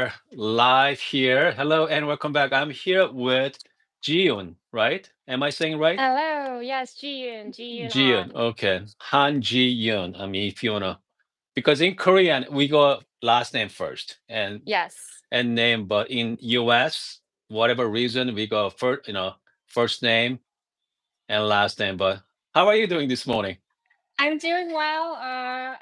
are live here. Hello and welcome back. I'm here with JiYoon, right? Am I saying right? Hello, yes, JiYoon JiYoon. Han. Okay. Han JiYoon. I mean, if you wanna, because in Korean we go last name first Yes. and name, but in US, whatever reason, we go first, first name and last name. But how are you doing this morning? I'm doing well.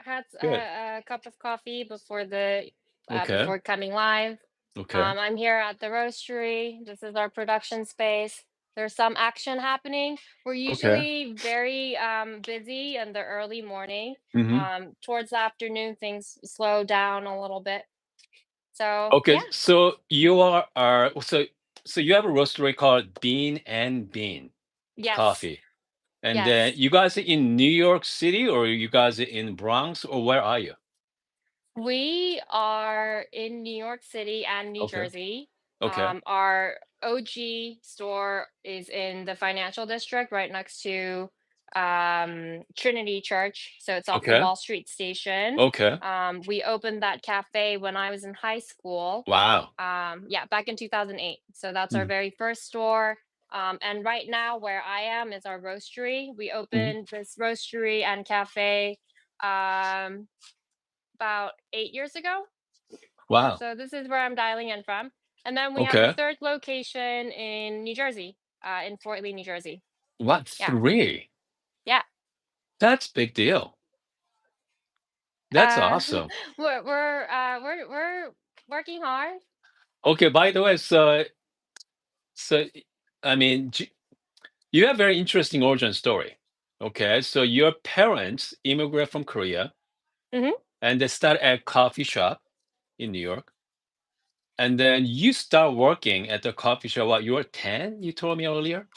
Had Good. a cup of coffee before the Okay. before coming live. Okay. I'm here at the roastery. This is our production space. There's some action happening. We're Okay. usually very busy in the early morning. hmm Towards the afternoon, things slow down a little bit. So Okay, yeah, so you so you have a roastery called Bean and Bean yes, Coffee. And then yes. you guys are in New York City or you guys are in Bronx or where are you? We are in New York City and New Okay. Jersey. Okay. Our OG store is in the financial district right next to Trinity Church. So it's off the Okay. Wall Street station. Okay. We opened that cafe when I was in high school. Wow. Yeah, back in 2008. So that's our Mm-hmm. very first store. And right now, where I am is our roastery. We hmm opened this roastery and cafe um, about 8 years ago. Wow. So this is where I'm dialing in from. And then we have a Okay. third location in New Jersey, in Fort Lee, New Jersey. What? Yeah. Three? Yeah. That's big deal. That's Uh, awesome. we're working hard. Okay, by the way, so I mean you have very interesting origin story. Okay, so your parents immigrate from Korea hmm and they start a coffee shop in New York. And then you start working at the coffee shop while you were 10, you told me earlier?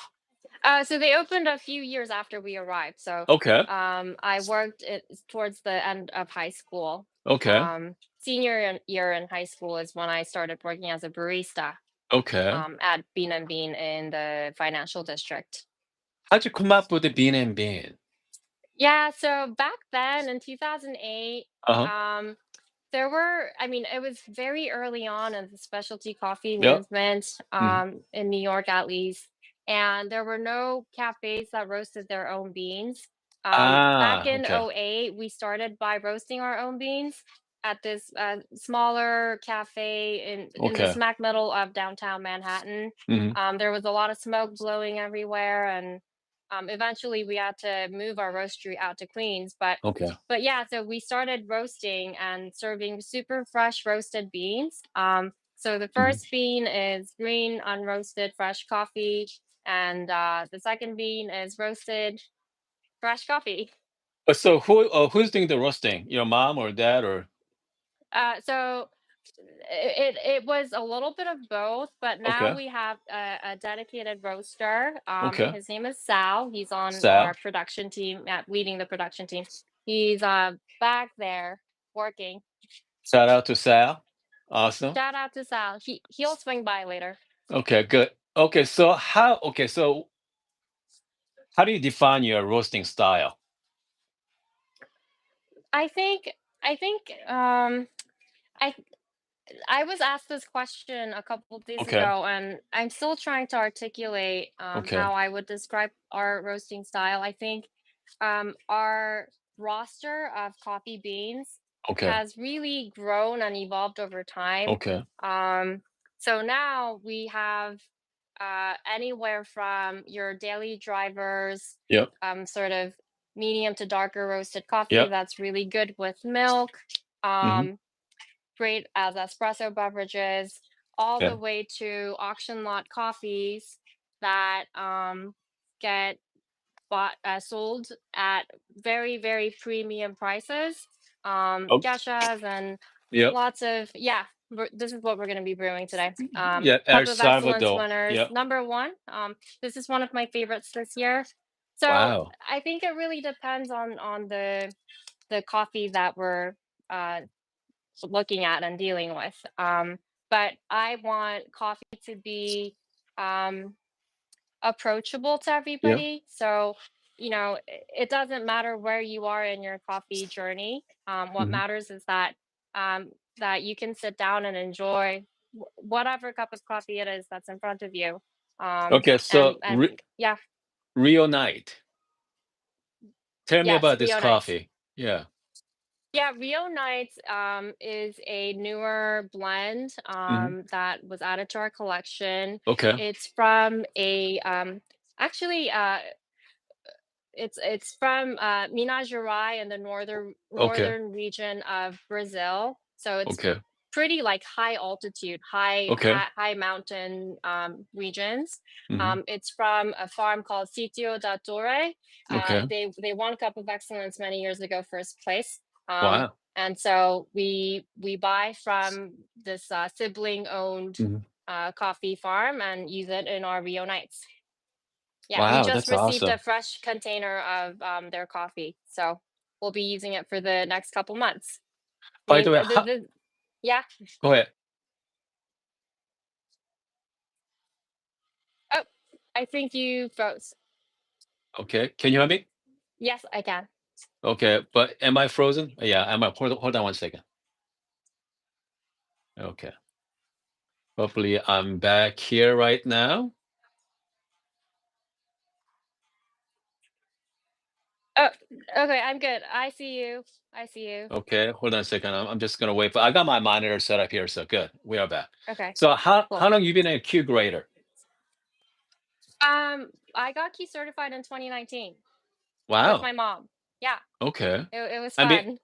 So they opened a few years after we arrived. So Okay. I worked towards the end of high school. Okay. Senior year in high school is when I started working as a barista Okay. at Bean and Bean in the financial district. How'd you come up with the bean and bean? Yeah, so back then in 2008, Uh-huh. um, I mean, it was very early on in the specialty coffee Yep. movement, Mhm. in New York at least, and there were no cafes that roasted their own beans. Back Ah, in okay. '08, we started by roasting our own beans at this smaller cafe in the Okay. smack middle of downtown Manhattan. Mhm. There was a lot of smoke blowing everywhere, and eventually we had to move our roastery out to Queens. Okay. But yeah, so we started roasting and serving super fresh roasted beans. So the Mhm. first bean is green unroasted fresh coffee, and the second bean is roasted fresh coffee. So who's doing the roasting? Your mom or dad or So it was a little bit of both, but now okay. we have a dedicated roaster. Okay. His name is Sal. He's on our Sal. production team, leading the production team. He's back there working. Shout out to Sal. Awesome. Shout out to Sal. He'll swing by later. Okay, good. Okay, so how do you define your roasting style? I think I think I I was asked this question a couple days Okay. ago, and I'm still trying to articulate Okay. how I would describe our roasting style. I think our roster of coffee beans Okay. has really grown and evolved over time. Okay. Um, so now we have anywhere from your daily drivers, Yep. sort of medium to darker roasted coffee Yep. that's really good with milk. Mhm. Um, Great as espresso beverages, all the Okay. way to auction lot coffees that get sold at very, very premium prices. Oh, Geshas and yep. lots of, yeah, this is what we're going to be brewing today. Yeah, El Cup of Excellence Salvador. winners, Yep. number one. This is one of my favorites this year. So Wow. I think it really depends on the coffee that we're uh, looking at and dealing with. But I want coffee to be um, approachable to Yep. everybody. So, it doesn't matter where you are in your coffee journey. What Mhm. matters is that um, that you can sit down and enjoy whatever cup of coffee it is that's in front of you. Okay, so And yeah, Rio Night. Tell me yes, about this Rio Nights. coffee. Yeah. Yeah, Rio Nights is a newer blend Hmm. that was added to our collection. Okay. It's from a actually it's from Minas Gerais in the Okay. northern region of Brazil. So it's Okay. pretty like high altitude, Okay. high mountain regions. Hmm. It's from a farm called Sitio da Torre. Okay. They won Cup of Excellence many years ago, first place. Um, Wow. and so we buy from this sibling owned Hmm. coffee farm and use it in our Rio Nights. Yeah, we Wow, just that's received a awesome. fresh container of their coffee, so we'll be using it for the next couple months. By the way, Yeah. go ahead. Oh, I think you froze. Okay, can you hear me? Yes, I can. Okay, but am I frozen? Yeah, am I? Hold on one second. Okay, hopefully I'm back here right now. Oh, okay, I'm good. I see you. I see you. Okay, hold on a second. I'm just gonna wait for. I got my monitor set up here, so good. We are back. Okay, So how cool. long you been a Q grader? I got key certified in 2019 with Wow. my mom. Yeah, Okay. it was I mean,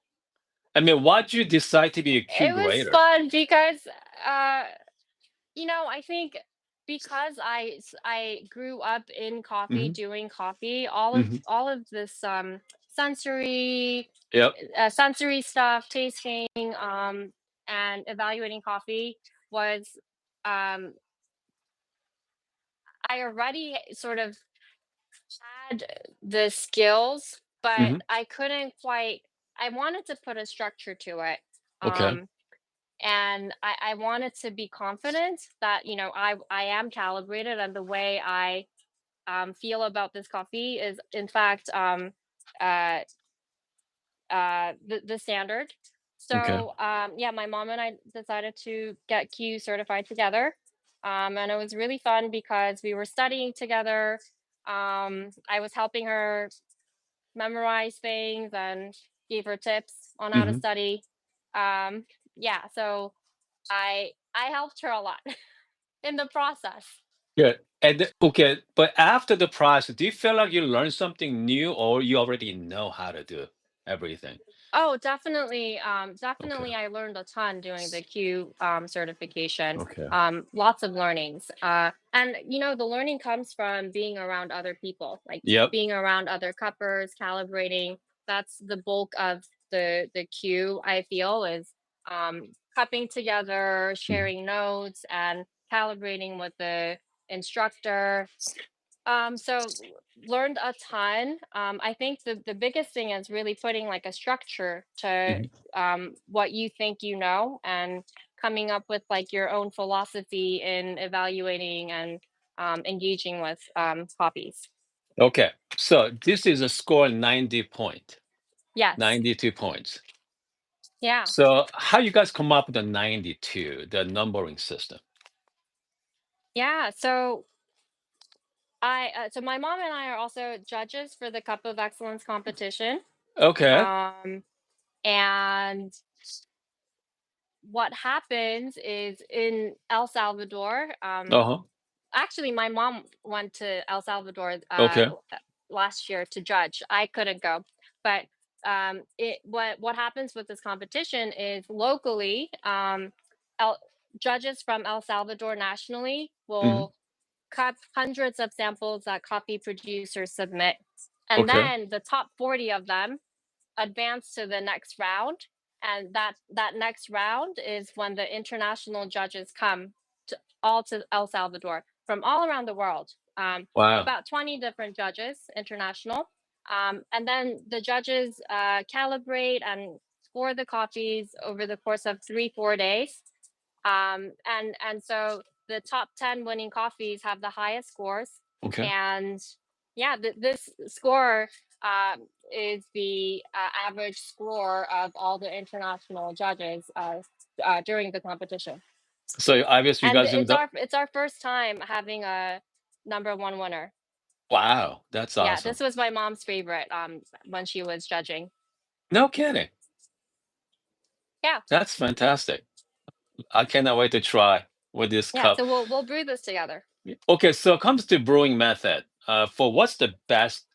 fun. why'd you decide to be a Q It was grader? fun because uh I think because I grew up in coffee, Hmm. doing coffee, Hmm. all of this sensory Yep. sensory stuff, tasting and evaluating coffee was um I already sort of had the skills, but Hmm. I couldn't quite I wanted to put a structure to it. Okay. Um and I wanted to be confident that I am calibrated and the way I feel about this coffee is in fact uh, the standard. Okay. So yeah, my mom and I decided to get Q certified together, and it was really fun because we were studying together. I was helping her memorize things and gave her tips on how to Hmm. study. Um, yeah, so I helped her a lot in the process. Good. Okay, but after the process, do you feel like you learned something new, or you already know how to do everything? Oh, definitely. Okay. Definitely, I learned a ton doing the Q certification. Okay. Lots of learnings. And the learning comes from being around other people, like Yep. being around other cuppers, calibrating. That's the bulk of the Q. I feel is cupping together, Mhm. sharing notes, and calibrating with the instructor. So learned a ton. I think the biggest thing is really putting like a structure to Mhm. what you think you know and coming up with like your own philosophy in evaluating and engaging with copies. Okay. So this is a score 90 point, Yes. 92 points. Yeah. So how you guys come up with the 92, the numbering system? Yeah. So my mom and I are also judges for the Cup of Excellence competition. Okay. Um, and what happens is in El Salvador, Uh-huh. actually, my mom went to El Salvador Okay. last year to judge. I couldn't go, but what happens with this competition is locally, El, judges from El Salvador nationally Hmm. will cut hundreds of samples that coffee producers submit, and Okay. then the top 40 of them advance to the next round, and that next round is when the international judges come to El Salvador from all around the world. Wow. About 20 different judges, international. And then the judges calibrate and score the coffees over the course of 3 4 days. And so the top 10 winning coffees have the highest scores. Okay. And yeah, this score is the average score of all the international judges during the competition. So obviously you And guys doing the it's our first time having a number one winner. wow, that's Yeah, awesome. this was my mom's favorite when she was judging. No kidding. Yeah, That's fantastic. I cannot wait to try with this yeah. cup. So we'll brew this together. Okay, so it comes to brewing method. For what's the best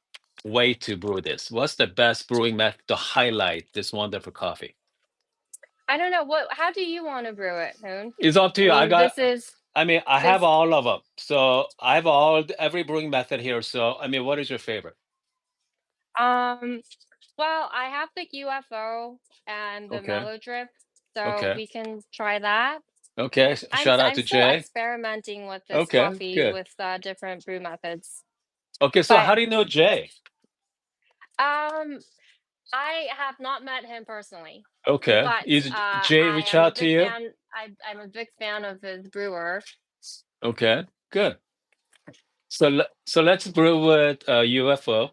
way to brew this? What's the best brewing method to highlight this wonderful coffee? I don't know what. How do you want to brew it, Hoon? It's up to I you. mean, I mean, I have this. all of them. So I have every brewing method here. So I mean, what is your favorite? Um. Well, I have the UFO and the Okay. mellow drip, so Okay. we can try that. Okay. Shout out I'm to still Jay. experimenting with this Okay, coffee good. with different brew methods, Okay, so but how do you know Jay? um, I have not met him personally. Okay. But Is Jay reach out to you? I'm a big fan of his brewer. Okay, good. So let's brew with UFO.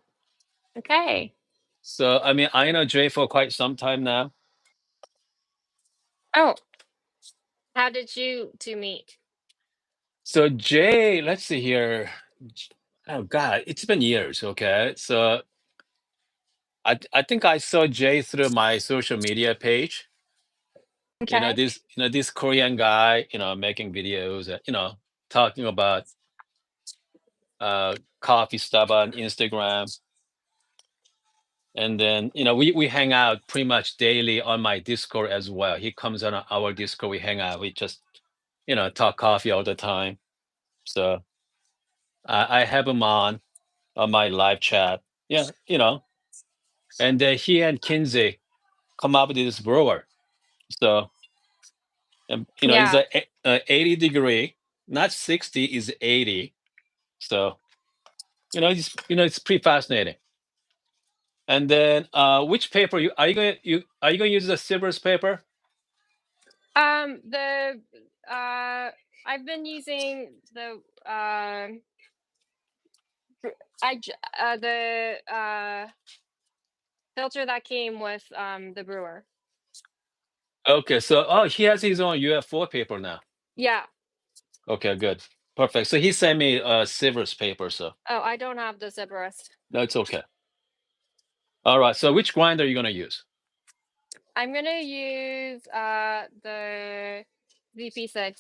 Okay. So I mean, I know Jay for quite some time now. Oh, how did you two meet? So Jay, let's see here. Oh God, it's been years. Okay, so I think I saw Jay through my social media page. Okay. This Korean guy, making videos, talking about coffee stuff on Instagram. And then, we hang out pretty much daily on my Discord as well. He comes on our Discord, we hang out, we just, talk coffee all the time. So I have him on my live chat. Yeah, and he and Kinsey come up with this brewer. So, it's Yeah. a 80 degree, not 60, is 80. So, it's pretty fascinating. And then, which paper are you going to use the Silver's paper? The I've been using the the filter that came with the brewer. Okay, so he has his own UF4 paper now. Yeah. Okay, good. Perfect. So he sent me Silver's paper, so Oh, I don't have the Zebrist. no, it's okay. All right. So which grinder are you gonna use? I'm gonna use the VP6.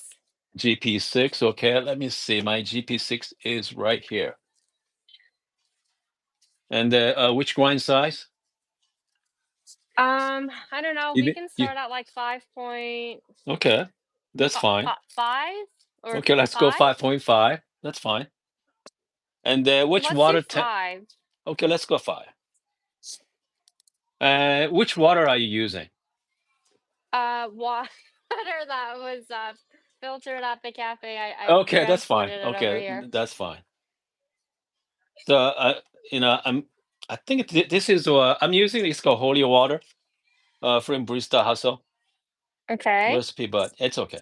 GP6. Okay, let me see. My GP6 is right here. And which grind size? I don't know. We You, can you, start at like okay, that's fine. 5 or Okay, let's go 5. 5.5. That's fine. And which Let's do water temp? 5. Okay, let's go 5. Which water are you using? Water that was filtered at the cafe. I Okay, that's fine. transported it over Okay, here. that's fine. So, I think this is I'm using it's called holy water from Brista Hustle Okay. recipe, but it's okay.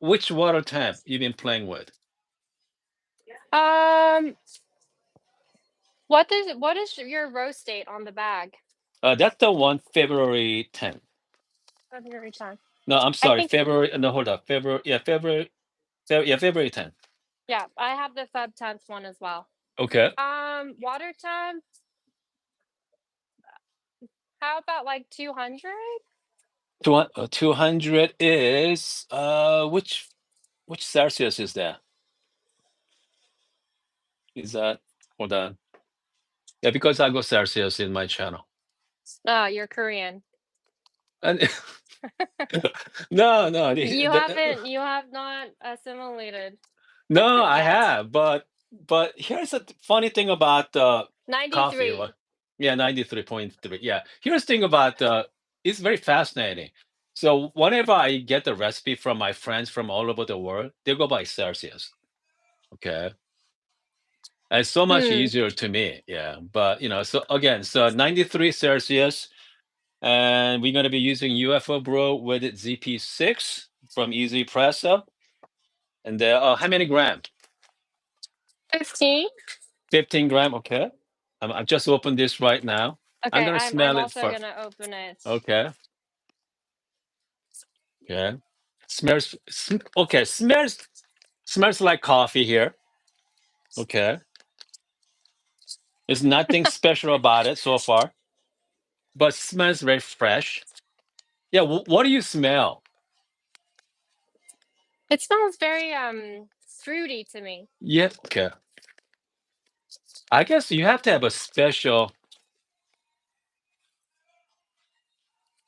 Which water temp you been playing with? Um, what is your roast date on the bag? That's the one February 10th. February 10th. No, I'm I sorry, think February. No, hold up, February. Yeah, February 10th. yeah, I have the Feb 10th one as well. Okay. Water temp. How about like 200? 200 is which Celsius is that? Is that hold on? Yeah, because I go Celsius in my channel. Oh, you're Korean. And no, no, You have not assimilated. no, I Yet. have, but here's the funny thing about coffee. 93. Yeah, 93.3. Yeah, here's the thing about it's very fascinating. So whenever I get the recipe from my friends from all over the world, they go by Celsius. Okay, and it's so much Hmm. easier to me. Yeah, but so again, so 93 Celsius, and we're gonna be using UFO Brew with ZP6 from Easy Presso, and how many grams? 15. 15 gram, okay. I've just opened this right now. I'm Okay, gonna I'm smell it also first. gonna open it. Okay. Okay. Okay. Smells like coffee here. Okay. There's nothing special about it so far, but smells very fresh. Yeah. What do you smell? It smells very fruity to me. Yeah. Okay. I guess you have to have a special,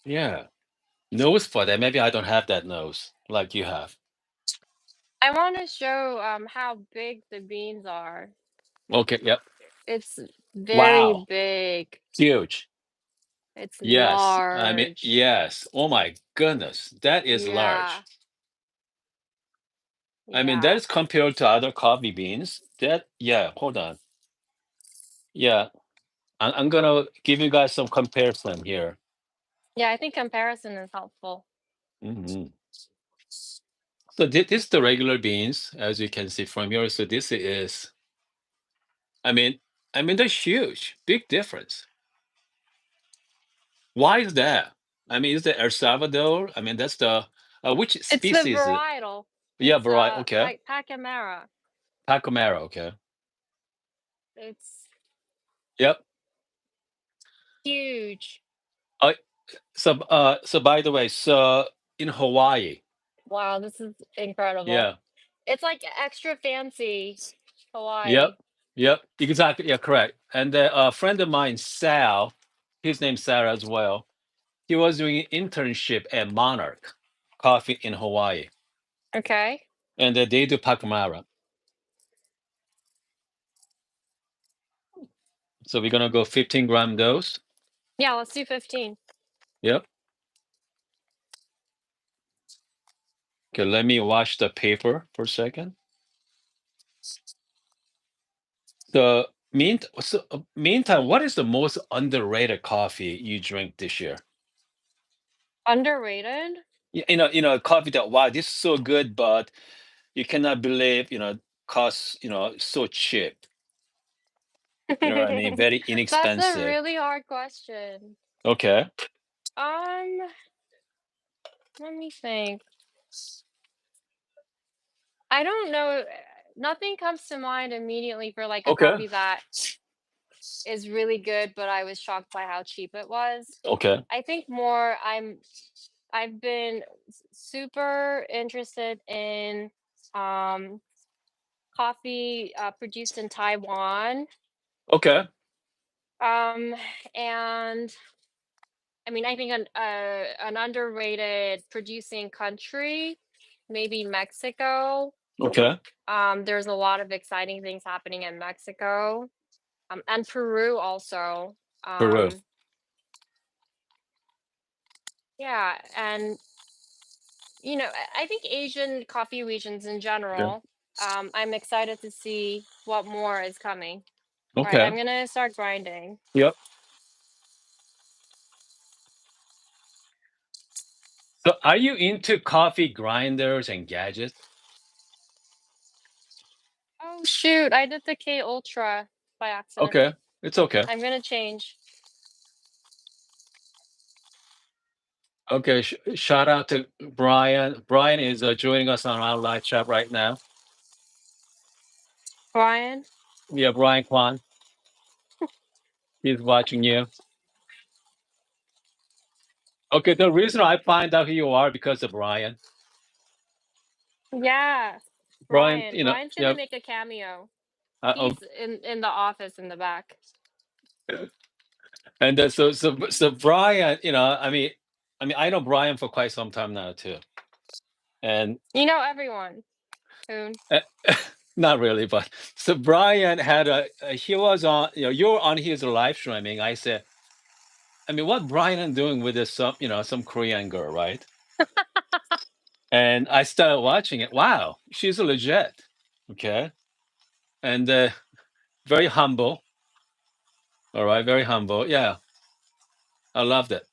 yeah, nose for that. Maybe I don't have that nose like you have. I want to show how big the beans are. Okay. Yep. It's very Wow. big. Huge. It's Yes. I mean, large. yes. Oh my goodness. That is Yeah, large. I mean, that yeah. is compared to other coffee beans. That, yeah, hold on. Yeah. I'm gonna give you guys some comparison here. Yeah, I think comparison is helpful. Hmm. So this is the regular beans, as you can see from here. So this is, I mean, they're huge, big difference. Why is that? I mean, is it El Salvador? I mean, that's the which It's the species? varietal. Yeah, It's variety. Okay, Pacamara. Pacomero. Okay. It's Yep. huge. Uh, so by the way, so in Hawaii, Wow, this is incredible. yeah, It's like extra fancy yep, Hawaii. yep, exactly, yeah, correct. And a friend of mine, Sal, his name's Sarah as well. He was doing an internship at Monarch Coffee in Hawaii, Okay. and they do Pacamara. So we're gonna go 15-gram dose. Yeah, let's do 15. Yep. Okay, let me wash the paper for a second. Meantime, what is the most underrated coffee you drink this year? Underrated? Coffee that wow, this is so good, but you cannot believe, costs, so cheap. You know what I mean? Very That's a inexpensive. really hard question. Okay. Um, Let me think. I don't know. Nothing comes to mind immediately for like a Okay. coffee that is really good, but I was shocked by how cheap it was. Okay. I think more I've been super interested in um coffee produced in Taiwan. Okay. Um and I mean I think an underrated producing country, maybe Mexico. Okay. There's a lot of exciting things happening in Mexico. And Peru also. Peru. Um yeah, and I think Asian coffee regions in Okay. general, I'm excited to see what more is coming. All right, Okay. I'm gonna start grinding. Yep. So are you into coffee grinders and gadgets? Oh shoot, I did the K Ultra by accident. Okay. It's okay. I'm gonna change. Okay. Shout out to Brian. Brian is joining us on our live chat right now. Brian? Yeah, Brian Kwan. He's watching you. Okay. The reason I find out who you are because of Brian. Yeah. Brian, Brian's gonna yeah. make a cameo. Oh, He's in the office in the back. and so Brian, I know Brian for quite some time now too, and You know everyone. Hoon. uh, not really, but so Brian had he was on, you were on his live streaming. I said, I mean, what Brian doing with this some Korean girl, right? And I started watching it. Wow, she's a legit, okay, and very humble. All right, very humble. Yeah, I loved it.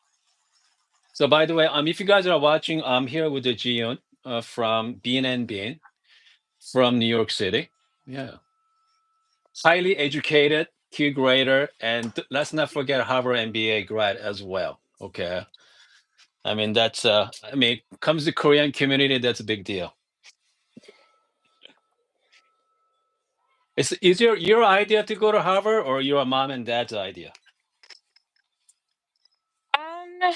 So by the way, if you guys are watching, I'm here with the Jiyoon from Bean and Bean from New York City. Yeah, highly educated. Q Grader, and let's not forget Harvard MBA grad as well. Okay. I mean, that's I mean, comes to Korean community, that's a big deal. Is your idea to go to Harvard or your mom and dad's idea? Um,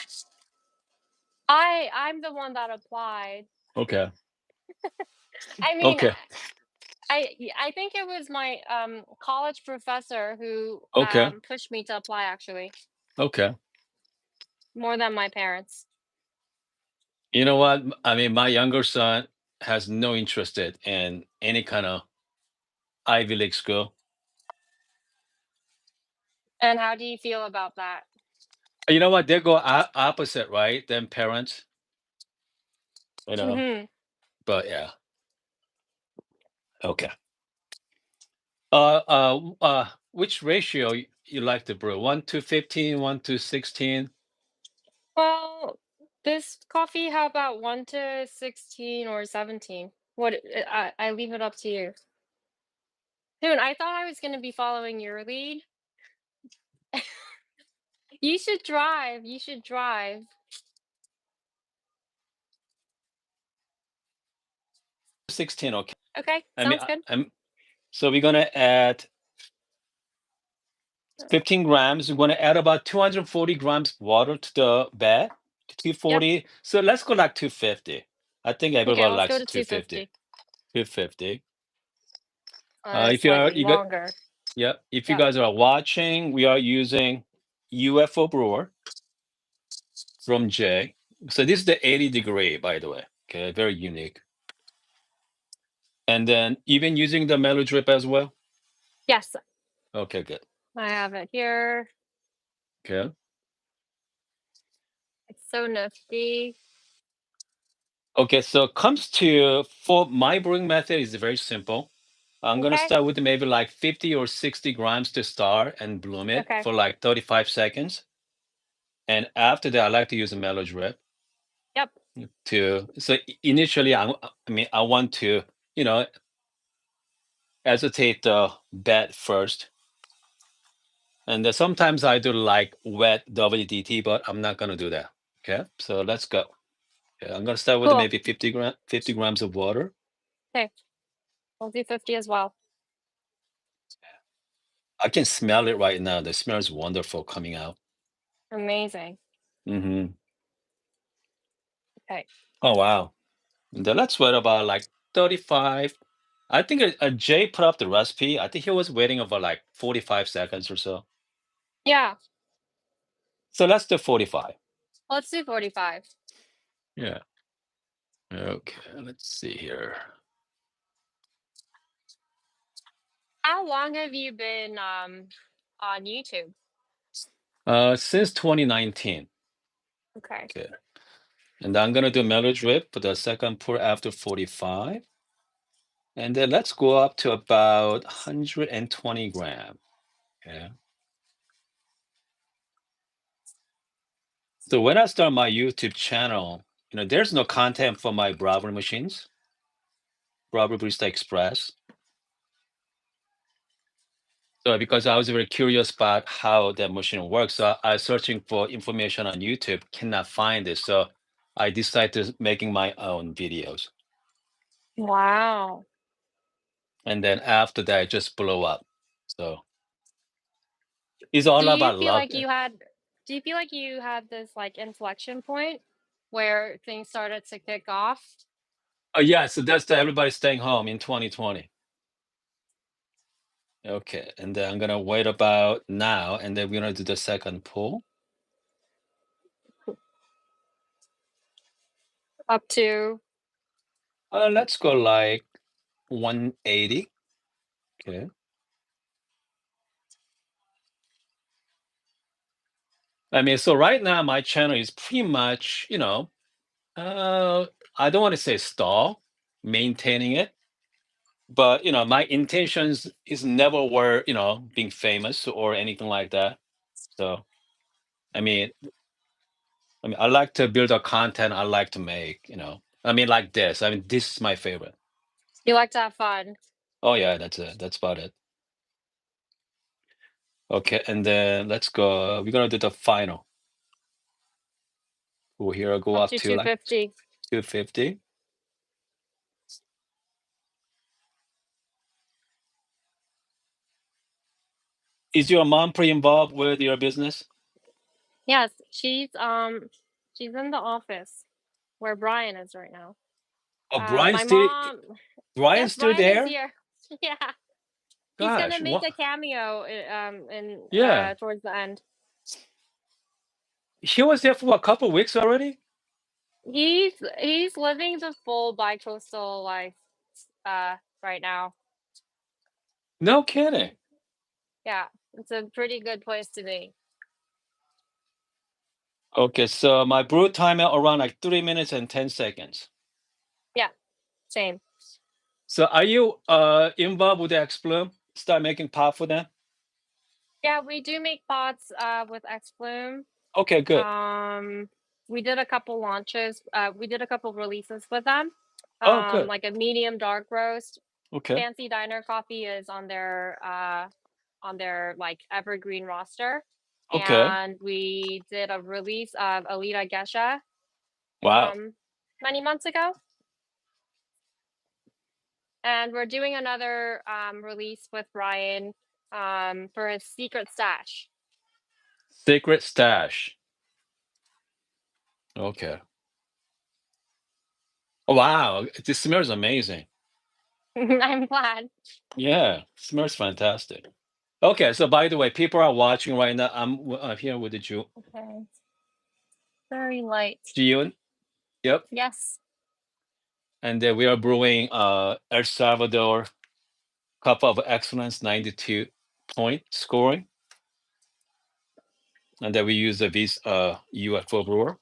I'm the one that applied. Okay. I mean, Okay. I think it was my college professor who Okay. pushed me to apply actually, Okay. more than my parents. You know what? I mean, my younger son has no interest in any kind of Ivy League school. And how do you feel about that? You know what? They go opposite, right? Than parents, you know. Hmm. But yeah. Okay. Which ratio you like to brew? 1 to 15, 1 to 16? Well, this coffee, how about 1 to 16 or 17? What I leave it up to you. Dude, I thought I was gonna be following your lead. You should drive. You should drive. 16, okay. Okay, I mean, sounds good. so we're gonna add 15 grams. We're gonna add about 240 grams water to the bed. Yep. 240. So let's go like 250. I think Okay, everybody let's go likes to 250. 250. 250. It's If you are slightly you got longer. Yeah, if you Yep. guys are watching, we are using UFO brewer from J. So this is the 80 degree, by the way. Okay, very unique. And then even using the mellow drip as well. Yes, Okay, good. I have it here. Okay. It's so nifty. Okay, so comes to for my brewing method is very simple. I'm gonna Okay. start with maybe like 50 or 60 grams to start and bloom it Okay. for like 35 seconds. And after that, I like to use a mellow drip Yep. to so initially I mean I want to, you know, acetate the bed first. And then sometimes I do like wet WDT, but I'm not gonna do that. Okay, so let's go. Okay, I'm gonna start with Cool. maybe 50 grams of water. Okay. We'll do 50 as well. I can smell it right now. The smell is wonderful coming out. Amazing. Hmm. Okay. Oh wow. And then let's wait about like 35. I think Jay put up the recipe. I think he was waiting over like 45 seconds or so. Yeah. So let's do 45. Let's do 45. Yeah. Okay, let's see here. How long have you been on YouTube? Since 2019. Okay. Okay. And I'm gonna do mellow drip for the second pour after 45. And then let's go up to about 120 gram. Yeah. So when I start my YouTube channel, there's no content for my Browser machines, Browser Barista Express. So because I was very curious about how that machine works, so I was searching for information on YouTube, cannot find it. So I decided to making my own videos. Wow. And then after that, it just blew up. So it's Do all you about feel luck. like you had do you feel like you had this like inflection point where things started to kick off? Oh yeah, so that's everybody staying home in 2020. Okay, and then I'm gonna wait about now, and then we're gonna do the second pull. Up to Let's go like 180. Okay. I mean, so right now my channel is pretty much, uh, I don't want to say stall, maintaining it, but my intentions is never were, being famous or anything like that. So I mean, I like to build a content I like to make, I mean, like this. I mean, this is my favorite. you like to have fun. Oh yeah, that's it. That's about it. Okay, and then let's go. We're gonna do the final. We'll here go Up up to to like 250. 250. Is your mom pretty involved with your business? Yes, she's in the office where Brian is right now. Oh, My mom, Brian's yes, still Brian is there? here. Yeah, he's gonna Gosh, make what? a cameo in Yeah, towards the end. he was there for a couple weeks already. He's living the full bi-coastal life right now. No kidding. Yeah, it's a pretty good place to be. Okay, so my brew time at around like 3 minutes and 10 seconds. Yeah, same. So are you involved with the X-Bloom? Start making pop for them? Yeah, we do make pots with X Bloom. Okay, good. Um, we did a couple launches. We did a couple releases with them. Oh, good. Like a medium dark roast. Okay. Fancy Diner Coffee is on their like evergreen roster. Okay. And we did a release of Alita Gesha Wow. um many months ago. And we're doing another release with Ryan for his secret stash. Secret stash. Okay. Oh, wow. This smells amazing. I'm glad. Yeah, smells fantastic. Okay, so by the way, people are watching right now. I'm here with the Okay, very light. JiYoon. Yep. Yes. And then we are brewing El Salvador Cup of Excellence 92 point scoring. And then we use a UFO brewer.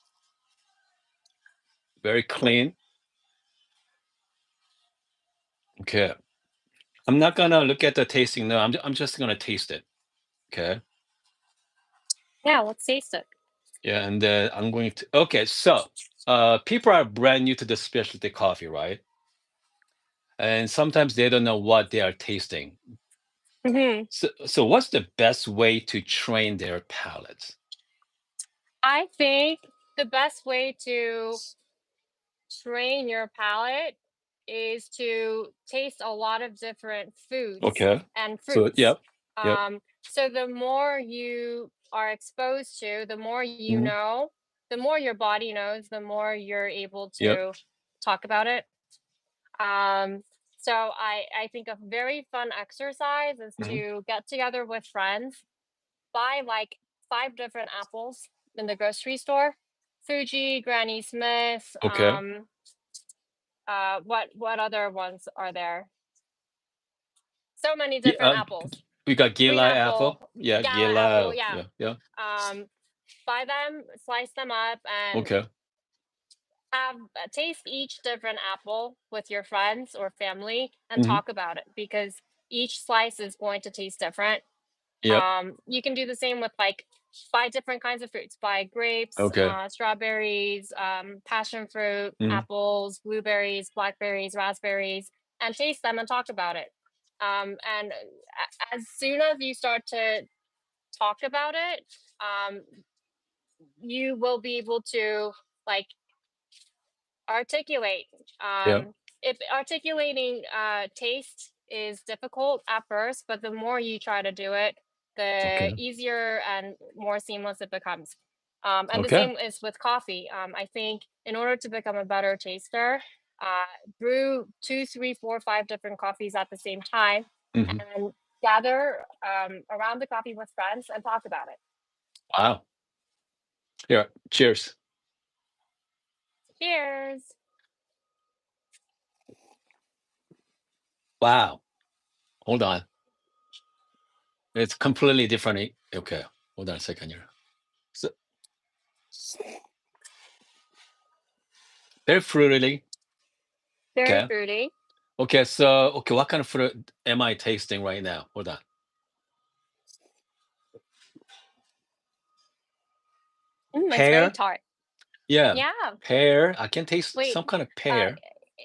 Very clean. Okay. I'm not gonna look at the tasting now. I'm just gonna taste it. Okay. Yeah, let's taste it. Yeah, and then I'm going to. Okay, so people are brand new to the specialty coffee, right? And sometimes they don't know what they are tasting. Hmm. So what's the best way to train their palates? I think the best way to train your palate is to taste a lot of different foods Okay. and So fruits. yep, yep, So the more you are exposed to, the more you mhm, know, the more your body knows, the more you're able yep, to talk about it. Um, so I think a very fun exercise is mhm. to get together with friends, buy like 5 different apples in the grocery store. Fuji, Granny Smith, Okay. what other ones are there? So many Yeah, different apples. we got Green Gila apple. apple, Yeah, gala apple, Gila. yeah. Yeah, yeah. Um, buy them, slice them up, and Okay. have taste each different apple with your friends or family and Hmm. talk about it because each slice is going to taste different. Yep. You can do the same with like buy different kinds of fruits. Buy grapes, Okay. strawberries, passion fruit, Hmm. apples, blueberries, blackberries, raspberries, and taste them and talk about it. And as soon as you start to talk about it, you will be able to like articulate. Yep. If articulating taste is difficult at first, but the more you try to do it, the Okay. easier and more seamless it becomes. And the Okay. same is with coffee. I think in order to become a better taster, brew 2, 3, 4, 5 different coffees at the same time Hmm. and gather around the coffee with friends and talk about it. Wow. Here. Cheers. Cheers. Wow. Hold on. It's completely different. Okay. Hold on a second here. So, very fruity. Very Okay. fruity. Okay. So, okay, what kind of fruit am I tasting right now? Hold on. It's very Pear. tart. Yeah. Yeah. Pear. I can taste Wait, some kind of uh, pear.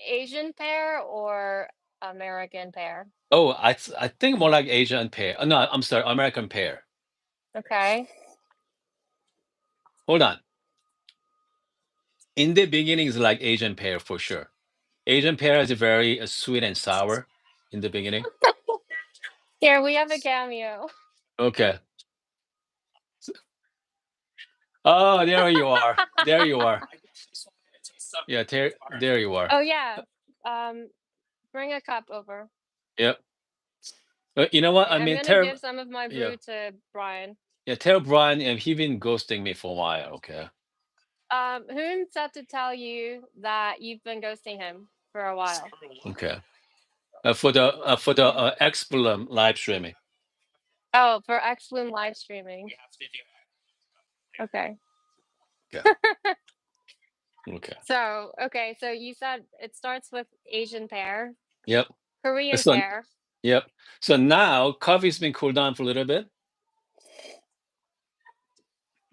Asian pear or American pear? Oh, I think more like Asian pear. No, I'm sorry, American pear. Okay. Hold on. In the beginning, it's like Asian pear for sure. Asian pear is very sweet and sour in the beginning. Here we have a cameo. Okay. Oh, there you are. There you are. Yeah, there you are. Oh yeah. Um, bring a cup over. Yep. You know what? Okay, I I'm mean, gonna give some of my yeah, brew to Brian. yeah. Tell Brian, and he been ghosting me for a while. Okay. Who said to tell you that you've been ghosting him for a while? Okay. For the Explum live streaming. Oh, for Xloom live streaming. Okay. Okay. Okay. So, okay, so you said it starts with Asian pear, Yep. Korean So pear. yep. So now coffee's been cooled down for a little bit.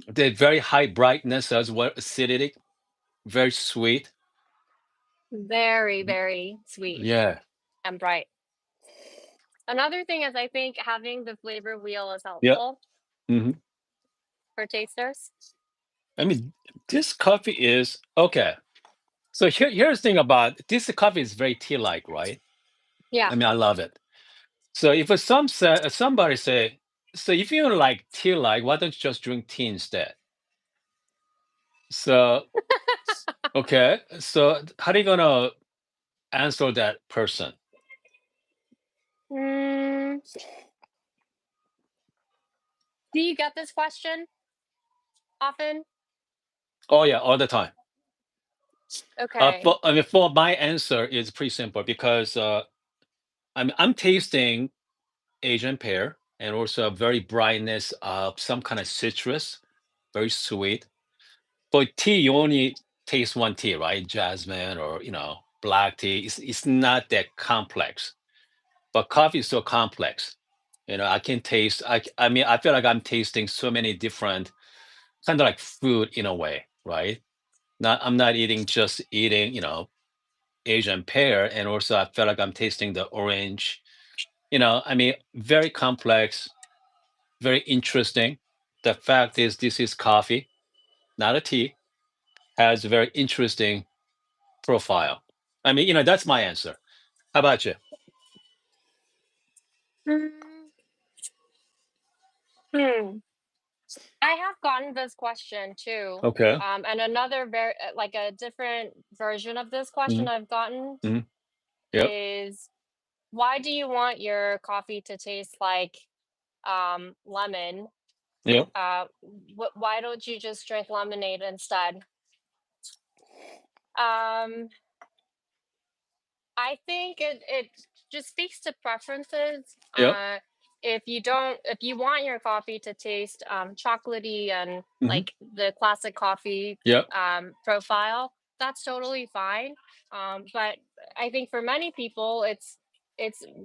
They're very high brightness as well, acidic, very sweet. Very, very sweet Yeah. and bright. Another thing is I think having the flavor wheel is Yep. helpful Hmm. for tasters. I mean, this coffee is okay. So here's the thing about this coffee is very tea-like, right? Yeah. I mean, I love it. So if somebody say, so if you don't like tea-like, why don't you just drink tea instead? So okay, so how are you gonna answer that person? Mm, do you get this question often? Oh yeah, all the time. Okay. I mean, for my answer is pretty simple because I'm tasting Asian pear and also a very brightness of some kind of citrus, very sweet. But tea, you only taste one tea, right? Jasmine or black tea. It's not that complex. But coffee is so complex. I can taste. I mean, I feel like I'm tasting so many different kind of like food in a way, right? Not I'm not just eating, Asian pear, and also I feel like I'm tasting the orange. I mean, very complex, very interesting. The fact is, this is coffee, not a tea. Has a very interesting profile. I mean, that's my answer. How about you? Mm, hmm. I have gotten this question too. Okay. And another very like a different version of this Hmm. question I've gotten Hmm. Yep. is why do you want your coffee to taste like lemon? Yep. Why don't you just drink lemonade instead? Um, I think it just speaks to preferences. Yep. If you want your coffee to taste chocolatey and Hmm. like the classic coffee Yep. profile, that's totally fine. But I think for many people, it's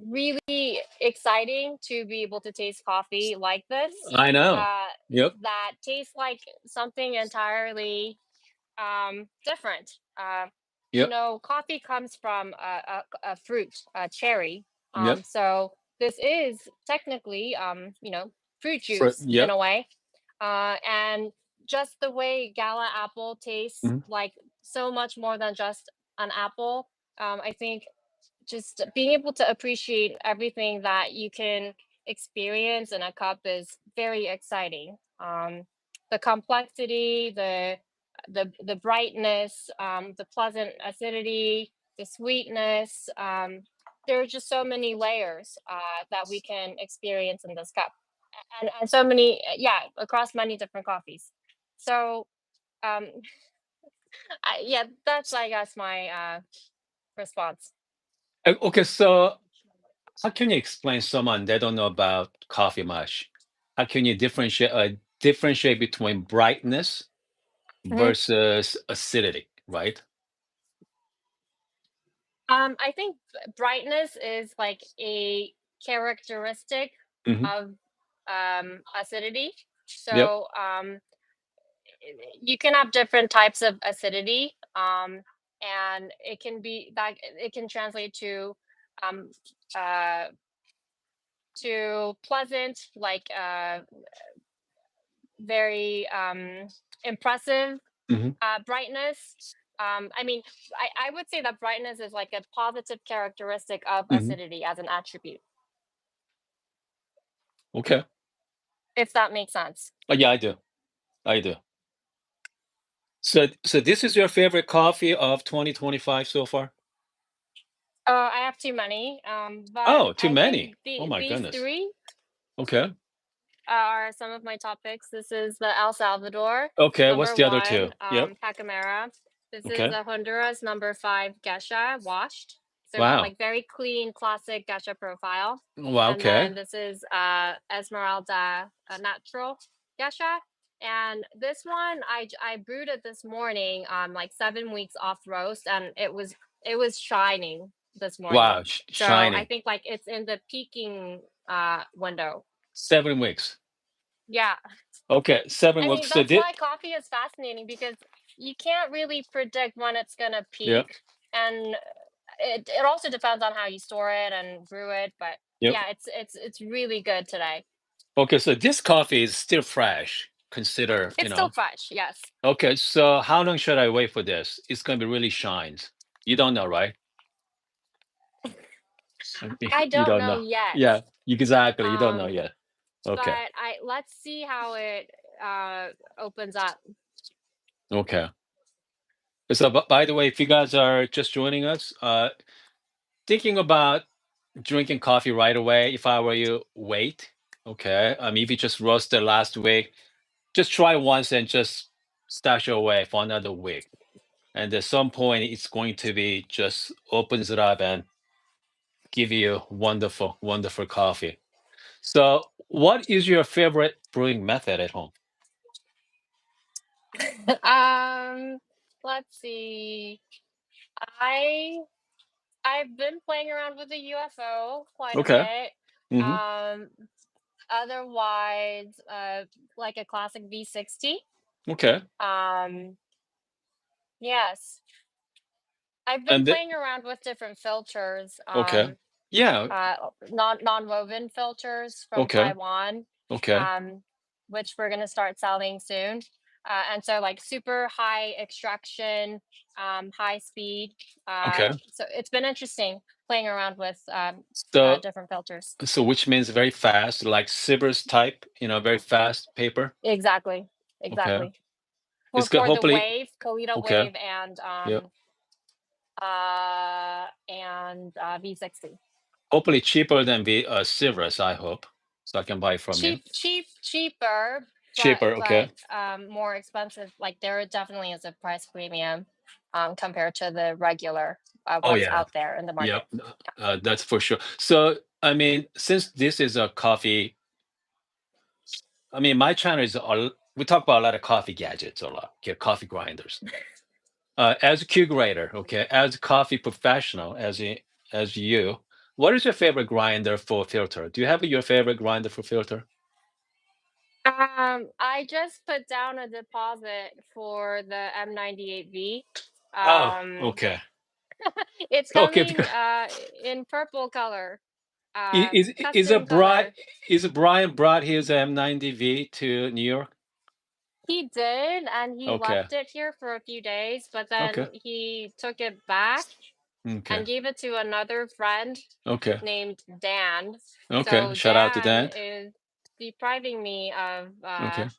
really exciting to be able to taste coffee like this, I know. uh, Yep. that tastes like something entirely different. Yep. Coffee comes from a fruit, a cherry. Yep. So this is technically, fruit juice in Yep. a way. And just the way gala apple tastes Hmm. like so much more than just an apple. I think just being able to appreciate everything that you can experience in a cup is very exciting. The complexity, the brightness, the pleasant acidity, the sweetness. There are just so many layers that we can experience in this cup, and so many, yeah, across many different coffees. So, um, yeah, that's I guess my response. Okay, so how can you explain someone that don't know about coffee much? How can you differentiate between brightness Mhm. versus acidity, right? I think brightness is like a characteristic Hmm. of acidity. Yep. So you can have different types of acidity, and it can be that it can translate um, uh, to pleasant, like very impressive Hmm. brightness. I mean, I would say that brightness is like a positive characteristic of Hmm. acidity as an attribute, Okay. if that makes sense. Yeah, I do. I do. So this is your favorite coffee of 2025 so far? I have too many, but Oh, too I many. think Oh my these goodness. three Okay. are some of my top picks. This is the El Salvador, Okay. What's number the other two? one, Yep. Pacamara. This is Okay. the Honduras, number five, Gesha, washed. So Wow. like very clean, classic Gesha profile. Wow. And Okay. then this is Esmeralda Natural Gesha. And this one, I brewed it this morning, like 7 weeks off roast, and it was shining this morning. Wow. So I Shining. think like it's in the peaking window. 7 weeks. Yeah. Okay. Seven I mean, weeks. So that's did. why coffee is fascinating because you can't really predict when it's gonna Yep. peak, and it also depends on how you store it and brew it. But Yep. yeah, it's really good today. Okay. So this coffee is still fresh. Consider, It's still fresh, yes. Okay. So how long should I wait for this? It's going to be really shines. You don't know, right? I You don't don't know know. yet. Yeah. Exactly. You don't know Um, yet. but Okay. I let's see how it uh opens up. Okay. So, by the way, if you guys are just joining us, thinking about drinking coffee right away, if I were you, wait. Okay. If you just roasted last week, just try once and just stash it away for another week. And at some point, it's going to be just opens it up and give you wonderful, wonderful coffee. So, what is your favorite brewing method at home? um, let's see. I I've been playing around with the UFO quite a Okay. bit. Hmm. Um, Otherwise, like a classic V60. Okay. Um, yes, I've been And playing around with different filters. okay. Yeah. Non-woven filters from Okay. Taiwan, Okay. um, which we're gonna start selling soon. And so like super high extraction, high speed. Okay. So it's been interesting playing around with So, different filters. which means very fast, like Sivers type, very fast paper. Exactly, Okay. exactly. For It's good. for the Hopefully, wave, Colita okay. wave, Yeah. and V60. Hopefully cheaper than the Sivers, I hope. So I can buy from you. Cheaper, Cheaper. but Okay. more expensive. Like there definitely is a price premium compared to the regular Oh ones yeah. out there in the Yep. market. That's for sure. So, since this is a coffee, my channel we talk about a lot of coffee gadgets, a lot, okay, coffee grinders. As a Q grader, okay, as a coffee professional, as you, what is your favorite grinder for filter? Do you have your favorite grinder for filter? I just put down a deposit for the M98V. Oh, Um, okay. it's Okay, coming because in purple color, is a custom Brian color. is Brian brought his M90V to New York? He did, and he Okay, left it here for a few days, but okay, then he took it back okay, and gave it to another friend okay, named Dan. okay. So Shout out to Dan Dan. is depriving me of Okay.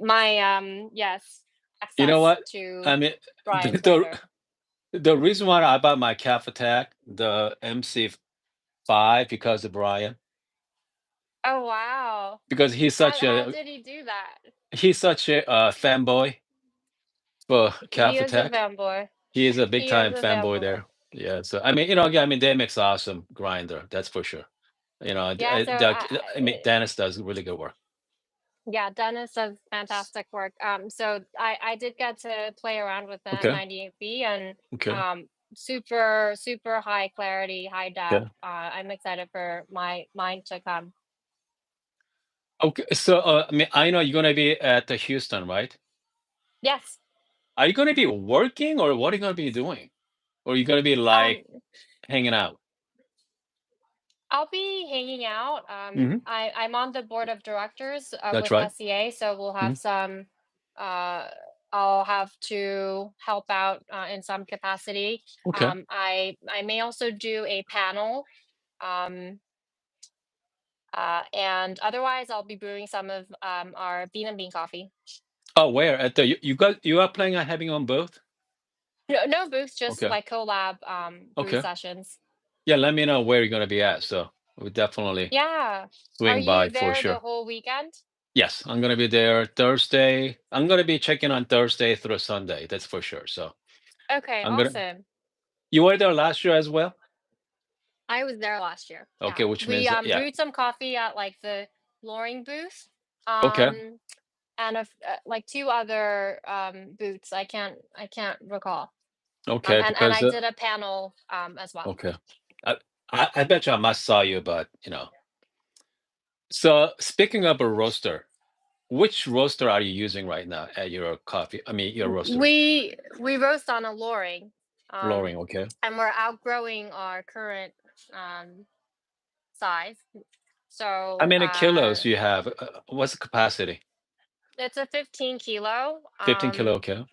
my yes, You know access what? to I mean, the Brian's the, grinder. the reason why I bought my Calf Attack, the MC5, because of Brian, Oh wow. because How did he do that? he's such a fanboy for He Calf is a Attack. fanboy. He is a big He is time a fanboy fanboy. there. Yeah. So yeah, they makes awesome grinder. That's for sure. Yeah, so Dennis does really good work. yeah, Dennis does fantastic work. So I did get to play around with the Okay. M98B, and Okay. super high clarity, high depth. Okay. I'm excited for mine to come. Okay. So I know you're gonna be at the Houston, right? Yes. Are you gonna be working, or what are you gonna be doing? Or are you gonna be Um like hanging out? I'll be hanging out. Hmm. I'm on the board of directors That's with right. SCA, so we'll Hmm. have some. Uh, I'll have to help out in some capacity. Okay. I may also do a panel, um, and otherwise I'll be brewing some of our bean and bean coffee. Oh, where at the you are planning on having on both? No, no booths, just Okay. like collab brew Okay. sessions. Yeah, let me know where you're gonna be at. So we'll definitely Yeah. Are swing by you for there the sure. whole weekend? Yes, I'm gonna be there Thursday. I'm gonna be checking on Thursday through Sunday. That's for sure. So Okay, I'm gonna. awesome. You were there last year as well. I was there last year. Okay, Yeah. which We means yeah. brewed some coffee at like the flooring booth. Okay. Um and like two other booths. I can't recall. Okay, And because I did a panel as well. okay. I, I bet you I must saw you, but you know. So speaking of a roaster, which roaster are you using right now at your coffee? I mean, your roaster. We roast on a loring. Um Flooring, okay. and we're outgrowing our current um size. How So many kilos you have? What's the capacity? it's a 15 kilo. 15 kilo, okay.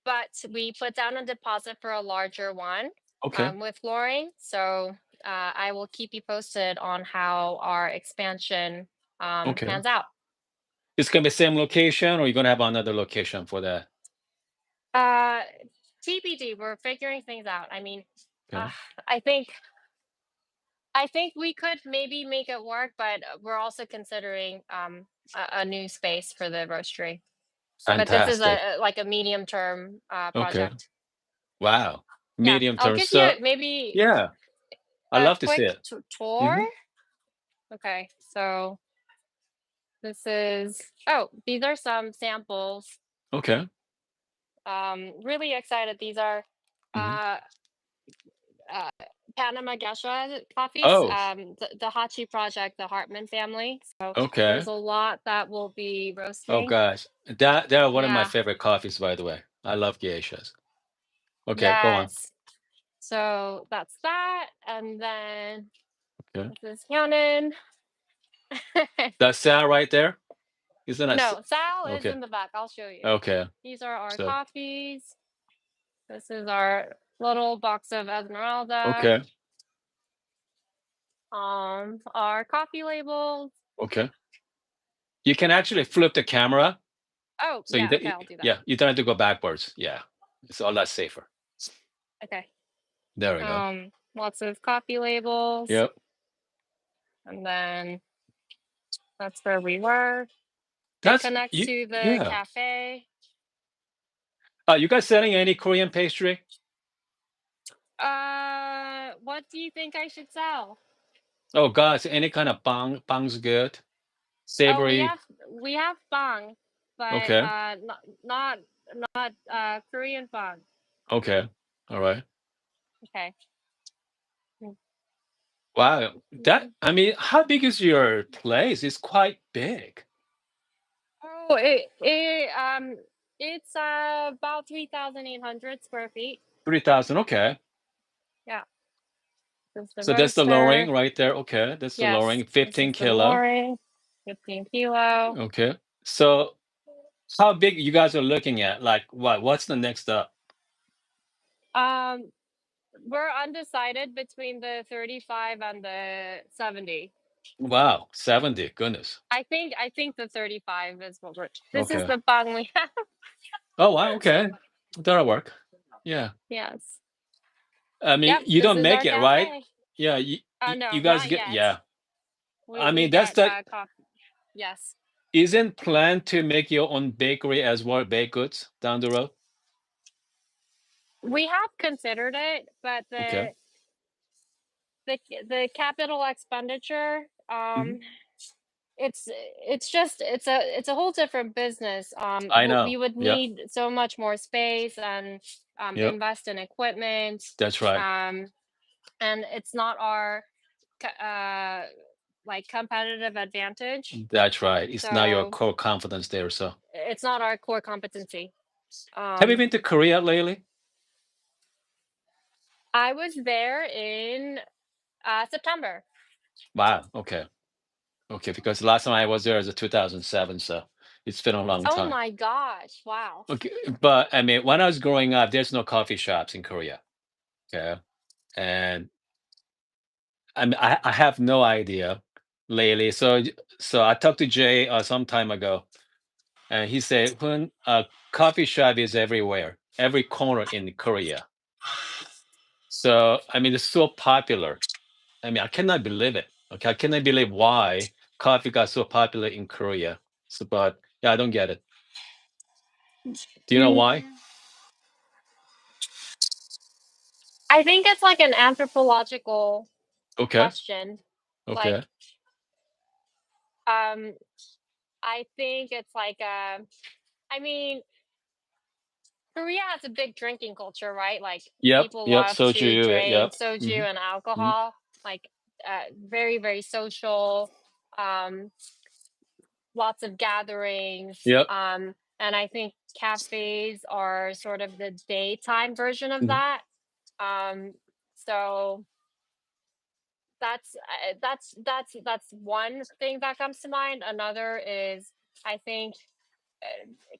But we put down a deposit for a larger one Okay. with flooring. So I will keep you posted on how our expansion Okay. pans out. It's gonna be same location, or you're gonna have another location for that? Uh, TBD, we're figuring things out. I mean, uh, Okay. I think I think we could maybe make it work, but we're also considering a new space for the roastery. But this is Fantastic. like a medium term Okay. project. Wow. Yeah, Medium I'll term. give you So maybe yeah, I a love to see quick it. tour. Hmm. Okay, so this is, oh, these are some samples. Okay. Really excited. These are Hmm. uh, uh, Panama Gesha coffees, Oh, the Hachi project, the Hartman family. So okay. there's a lot that we'll be Oh roasting. gosh, that they are one of my Yeah, favorite coffees, by the way. I love geishas. Okay, go on. yes. So that's that. And then Okay. this is Hyonin. That's Sal right there, isn't it? No, Sal is Okay. in the back. I'll show you. Okay. These are our So coffees. This is our little box of Esmeralda. okay. Our coffee labels. Okay. You can actually flip the camera, Oh, so yeah, okay, I'll do that. yeah, you don't have to go backwards. Yeah, it's a lot safer. Okay. There we go. Lots of coffee labels. Yep. And then that's where we were. It That's connects you. to the Yeah. cafe. You guys selling any Korean pastry? What do you think I should sell? Oh gosh, any kind of bang's good. Oh, Savory. we have bang, but Okay. not Korean bang. Okay. All right. Okay. Mm, Wow. That mhm. I mean, how big is your place? It's quite big. Oh, it's about 3,800 square feet. 3,000. Okay. Yeah. This is the So that's the lowering roaster. right there. Okay. That's the Yes, lowering. this is 15 the kilo. mooring. 15 kilo. Okay. So how big you guys are looking at? Like what? What's the next up? Um, we're undecided between the 35 and the 70. Wow, 70. Goodness. I think the 35 is what we're. This is Okay. the bung we have. Oh wow, okay. That'll work. Yeah. Yes. I mean, Yep. you This don't is our make it, right? cafe. Yeah, No, you guys not get yet. yeah. I We mean, that's get the coffee. Yes. isn't plan to make your own bakery as well, baked goods down the road? We have considered it, but Okay. the capital expenditure Hmm. it's a whole different business. I We know. would Yeah. need so much more space and Yep. invest in equipment. That's right. Um, and it's not our like competitive advantage. That's right. It's not your So core confidence there. So, it's not our core competency. have you Um, been to Korea lately? I was there in September. Wow. Okay. Okay. Because the last time I was there was 2007, so it's been a long Oh time. my gosh! Wow. Okay. But I mean, when I was growing up, there's no coffee shops in Korea. Okay. And I have no idea lately. So I talked to Jay some time ago, and he said when a coffee shop is everywhere, every corner in Korea. So I mean, it's so popular. I mean, I cannot believe it. Okay, I cannot believe why coffee got so popular in Korea. So, but yeah, I don't get it. Do you know why? Mm, I think it's like an anthropological Okay, question. okay. Like, um, I think it's like, I mean, Korea has a big drinking culture, right? Like, Yep, people yep. love to Soju. drink Yep. soju and Mm-hmm. alcohol. Like, very, very social. Um, Lots of gatherings. Yep. And I think cafes are sort of the daytime version of Hmm. that. Um, so that's one thing that comes to mind. Another is, I think,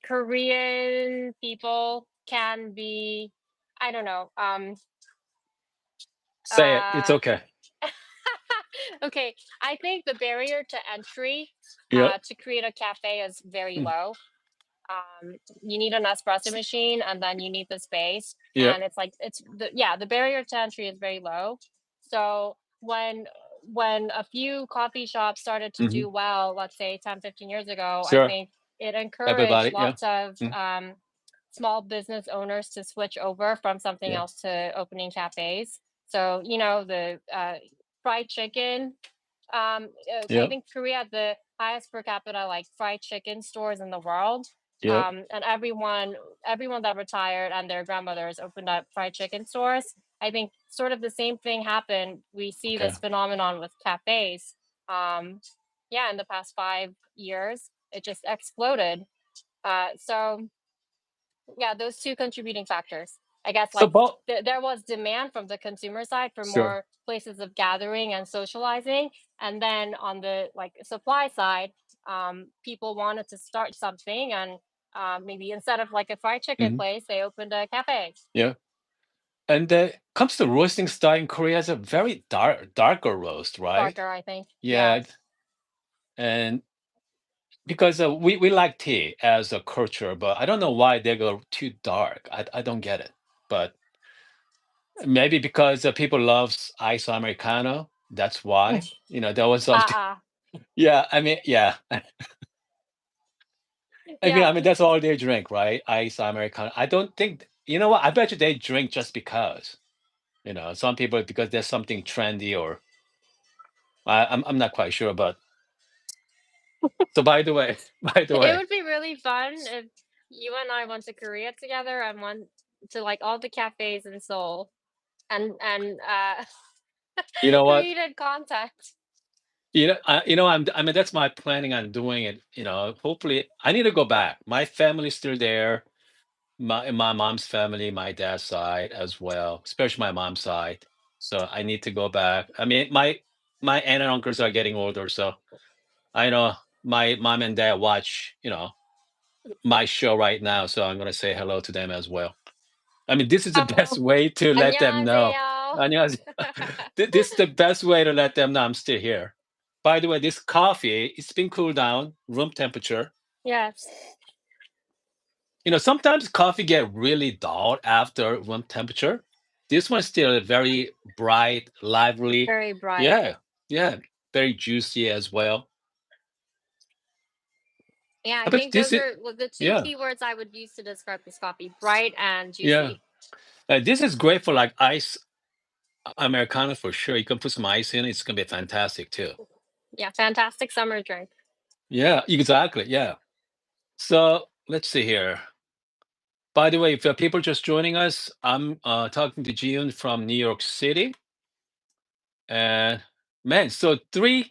Korean people can be, I don't know, Say it. It's uh okay. okay, I think the barrier to entry Yep. to create a cafe is very Mm. low. You need an espresso machine, and then you need the space, Yep. and it's like, the barrier to entry is very low. So when a few coffee shops started to Hmm. do well, let's say 10, 15 years ago, I Sure. think it encouraged Everybody. Yeah. lots of Mm. small business owners to switch over from something Yeah. else to opening cafes. So, the fried chicken. I Yep. think Korea had the highest per capita like fried chicken stores in the world. Yep. And everyone that retired and their grandmothers opened up fried chicken stores. I think sort of the same thing happened. We see Okay. this phenomenon with cafes. Um, yeah, in the past 5 years, it just exploded. So yeah, those two contributing factors. I guess, So like, both. there was demand from the consumer side for Sure. more places of gathering and socializing, and then on the like supply side, people wanted to start something, and maybe instead of like a fried chicken Hmm. place, they opened a cafe. Yeah. And comes to roasting style in Korea, it's a very darker roast, right? Darker, I think. Yeah. Yeah. And because we like tea as a culture, but I don't know why they go too dark. I don't get it. But maybe because people loves ice americano. That's why. There was something. Uh-uh. Yeah, I mean, yeah. Yeah. I mean, that's all they drink, right? Ice americano. I don't think. You know what? I bet you they drink just because. Some people because there's something trendy, or I'm not quite sure. But so by the way, by the It way, would be really fun if you and I went to Korea together and went to like all the cafes in Seoul, and you know what? created content. I mean, that's my planning on doing it. Hopefully, I need to go back. My family's still there. My mom's family, my dad's side as well, especially my mom's side. So I need to go back. I mean, my aunt and uncles are getting older, so I know my mom and dad watch, my show right now. So I'm gonna say hello to them as well. I mean, this is the best Oh, way to let them know. 안녕하세요. 안녕하세요. This is the best way to let them know I'm still here. By the way, this coffee, it's been cooled down, room temperature. Yes, Sometimes coffee get really dull after room temperature. This one's still very bright, lively. very bright. Yeah, yeah, very juicy as well. Yeah, I I bet think this those is, are the two yeah, keywords I would use to describe this coffee: bright and yeah. juicy. This is great for like ice Americano for sure. You can put some ice in it. It's gonna be fantastic too. Yeah, fantastic summer drink. Yeah, exactly. Yeah. So let's see here. By the way, if people just joining us, I'm talking to JiYoon from New York City. And man, so we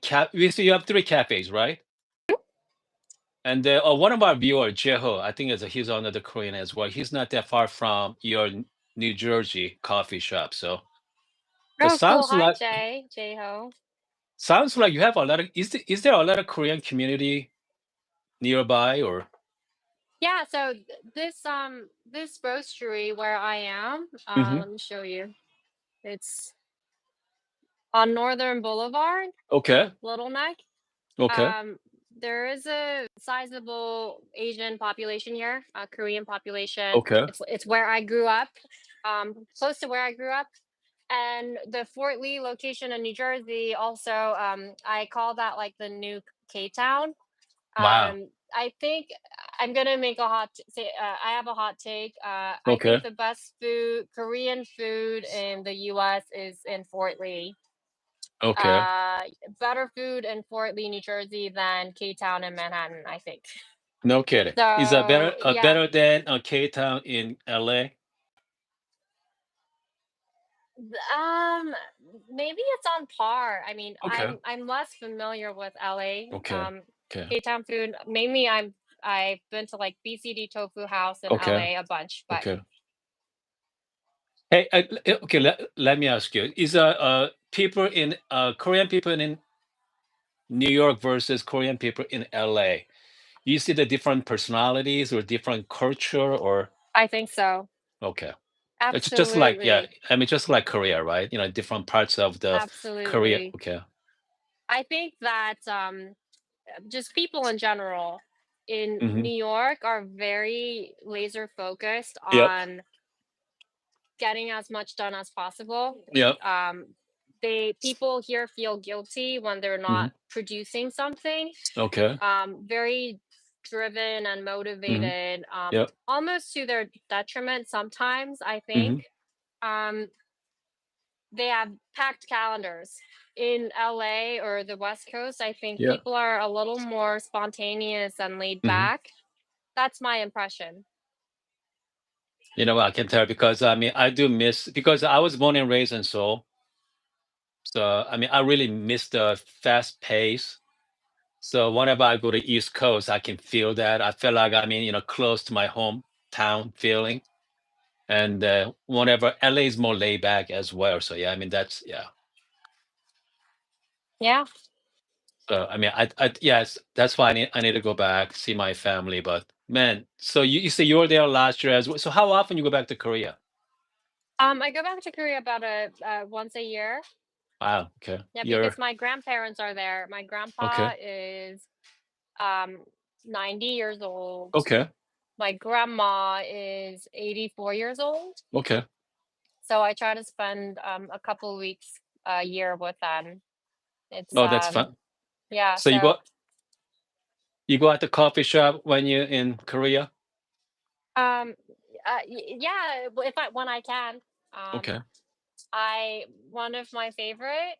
see you have three cafes, right? And one of our viewers, Jeho, I think he's another Korean as well. He's not that far from your New Jersey coffee shop. So So Oh, cool. Hi, Jay. Jay Ho. sounds like you have a lot of is there a lot of Korean community nearby or Yeah, so this roastery where I am, hmm let me show you. It's on Northern Boulevard, okay, Little Neck. okay, Um, there is a sizable Asian population here, a Korean population. okay. It's where I grew up, close to where I grew up. And the Fort Lee location in New Jersey also, I call that like the new K Town. Wow. I think I'm gonna make a say. I have a hot take. I think Okay. the best food, Korean food in the U.S. is in Fort Lee. Okay. Uh, Better food in Fort Lee, New Jersey than K Town and Manhattan, I think. No kidding. Is that So yeah, better than K Town in LA? um, maybe it's on par. I mean, Okay. I'm less familiar with LA. Okay. Okay. K Town food. Mainly, I've been to like BCD Tofu House in Okay. LA a bunch, but Okay. Hey, okay, let me ask you. Is people in Korean people in New York versus Korean people in LA? You see the different personalities or different culture or I think so. okay. It's just like yeah, Absolutely. I mean just like Korea, right? You know, different parts of the Korea. Absolutely. Okay. I think that just people in general in hmm New York are very laser focused Yep. on getting as much done as possible. Yep. Um, people here feel guilty when they're hmm not producing something. Okay. Very driven and hmm motivated, Yep. almost to their detriment sometimes, I think. hmm Um, they have packed calendars. In LA or the West Coast, I think Yep. people are a little more spontaneous and laid hmm back. That's my impression. You know, I can tell because I mean, I do miss because I was born and raised in Seoul. So, I mean, I really miss the fast pace. So, whenever I go to East Coast, I can feel that. I feel like I mean, you know, close to my hometown feeling. And whenever LA is more laid back as well. So, yeah, I mean, that's yeah. Yeah. So, I mean, yes, that's why I need to go back see my family. But man, so you say you were there last year as well. So, how often you go back to Korea? I go back to Korea about a once a year. Wow. Okay. Yeah, You're because my grandparents are there. My grandpa okay. is um 90 years old. Okay. My grandma is 84 years old. Okay. So I try to spend a couple weeks a year with them. It's Oh, that's fun. yeah, So so you go at the coffee shop when you're in Korea? um yeah, if I when I can. Um Okay. I One of my favorite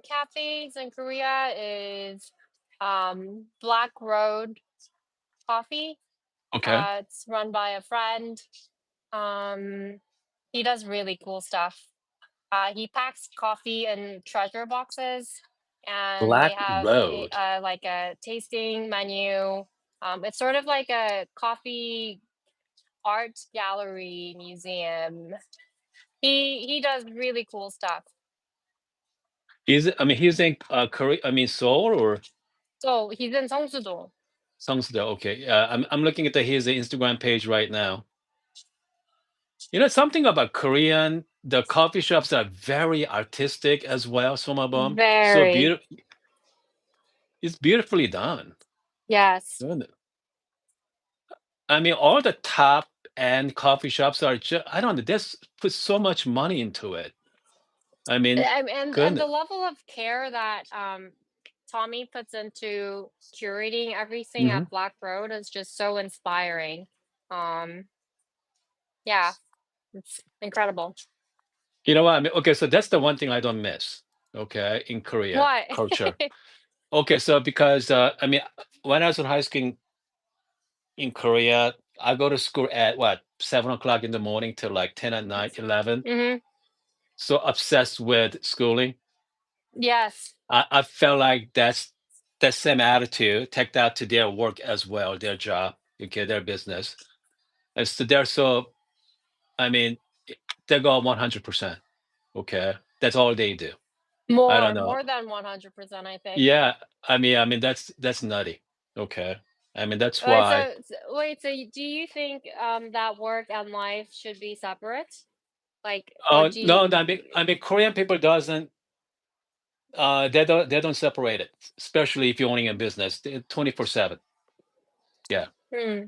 cafes in Korea is Black Road Coffee. Okay. It's run by a friend. Um he does really cool stuff. He packs coffee in treasure boxes, and they Black have Road. like a tasting menu. It's sort of like a coffee art gallery museum. He does really cool stuff. Is it I mean, he's in, Korea I mean, Seoul or So he's in Seongsu-do. Seongsu-do? Okay, I'm looking at his Instagram page right now. You know, something about Korean, the coffee shops are very artistic as well, Somabum. So Very. beautiful, it's beautifully done. Yes. Good. I mean, all the top end coffee shops are just I don't know, they put so much money into it. I mean, And the goodness. level of care that Tommy puts into curating everything Mhm. at Black Road is just so inspiring. Um, yeah, it's incredible. You know what I mean? Okay, so that's the one thing I don't miss, okay, in Korea What? culture. Okay, so because I mean, when I was in high school in Korea, I go to school at what 7 o'clock in the morning till like 10 at night, 11. Hmm. So obsessed with schooling. Yes. I felt like that's that same attitude take that to their work as well, their job, okay, their business. And so they're so I mean, they go 100%. Okay, that's all they do. I don't know. More than 100%, I think. Yeah, I mean that's nutty. Okay, I mean that's Wait, why. wait, so do you think that work and life should be separate? Like, or Oh do you, no, I mean Korean people doesn't they don't separate it, especially if you're owning a business 24/7. Yeah, hmm,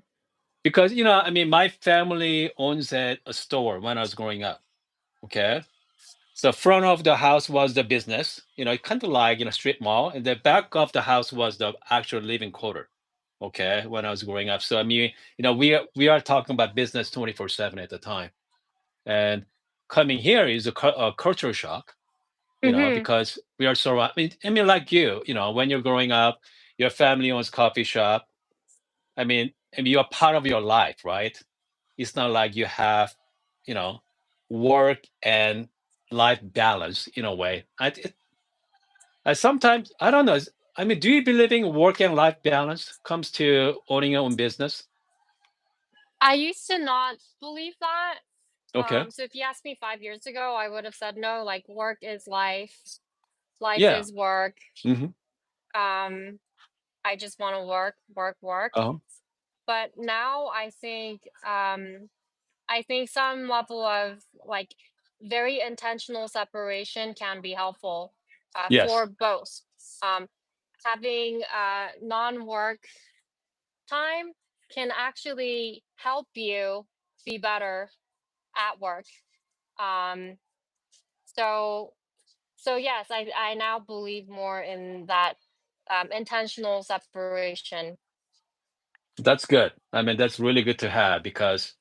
because I mean my family owns a store when I was growing up. Okay, so front of the house was the business, kind of like strip mall, and the back of the house was the actual living quarter. Okay, when I was growing up, so I mean, we are talking about business 24/7 at the time, and coming here is a culture shock, mm-hmm. because we are so. I mean, like when you're growing up, your family owns coffee shop. I mean, you're part of your life, right? It's not like you have, you know, work and life balance in a way. I sometimes I don't know. I mean, do you believe in work and life balance comes to owning your own business? I used to not believe that. Okay. So if you asked me 5 years ago, I would have said no, like work is life, life Yeah. is work. Hmm. Um, I just want to work, work, work. Uh-huh. But now I think some level of like very intentional separation can be helpful Yes. for both. Um, Having non-work time can actually help you be better at work. Um, so so yes, I now believe more in that intentional separation. That's good. I mean, that's really good to have because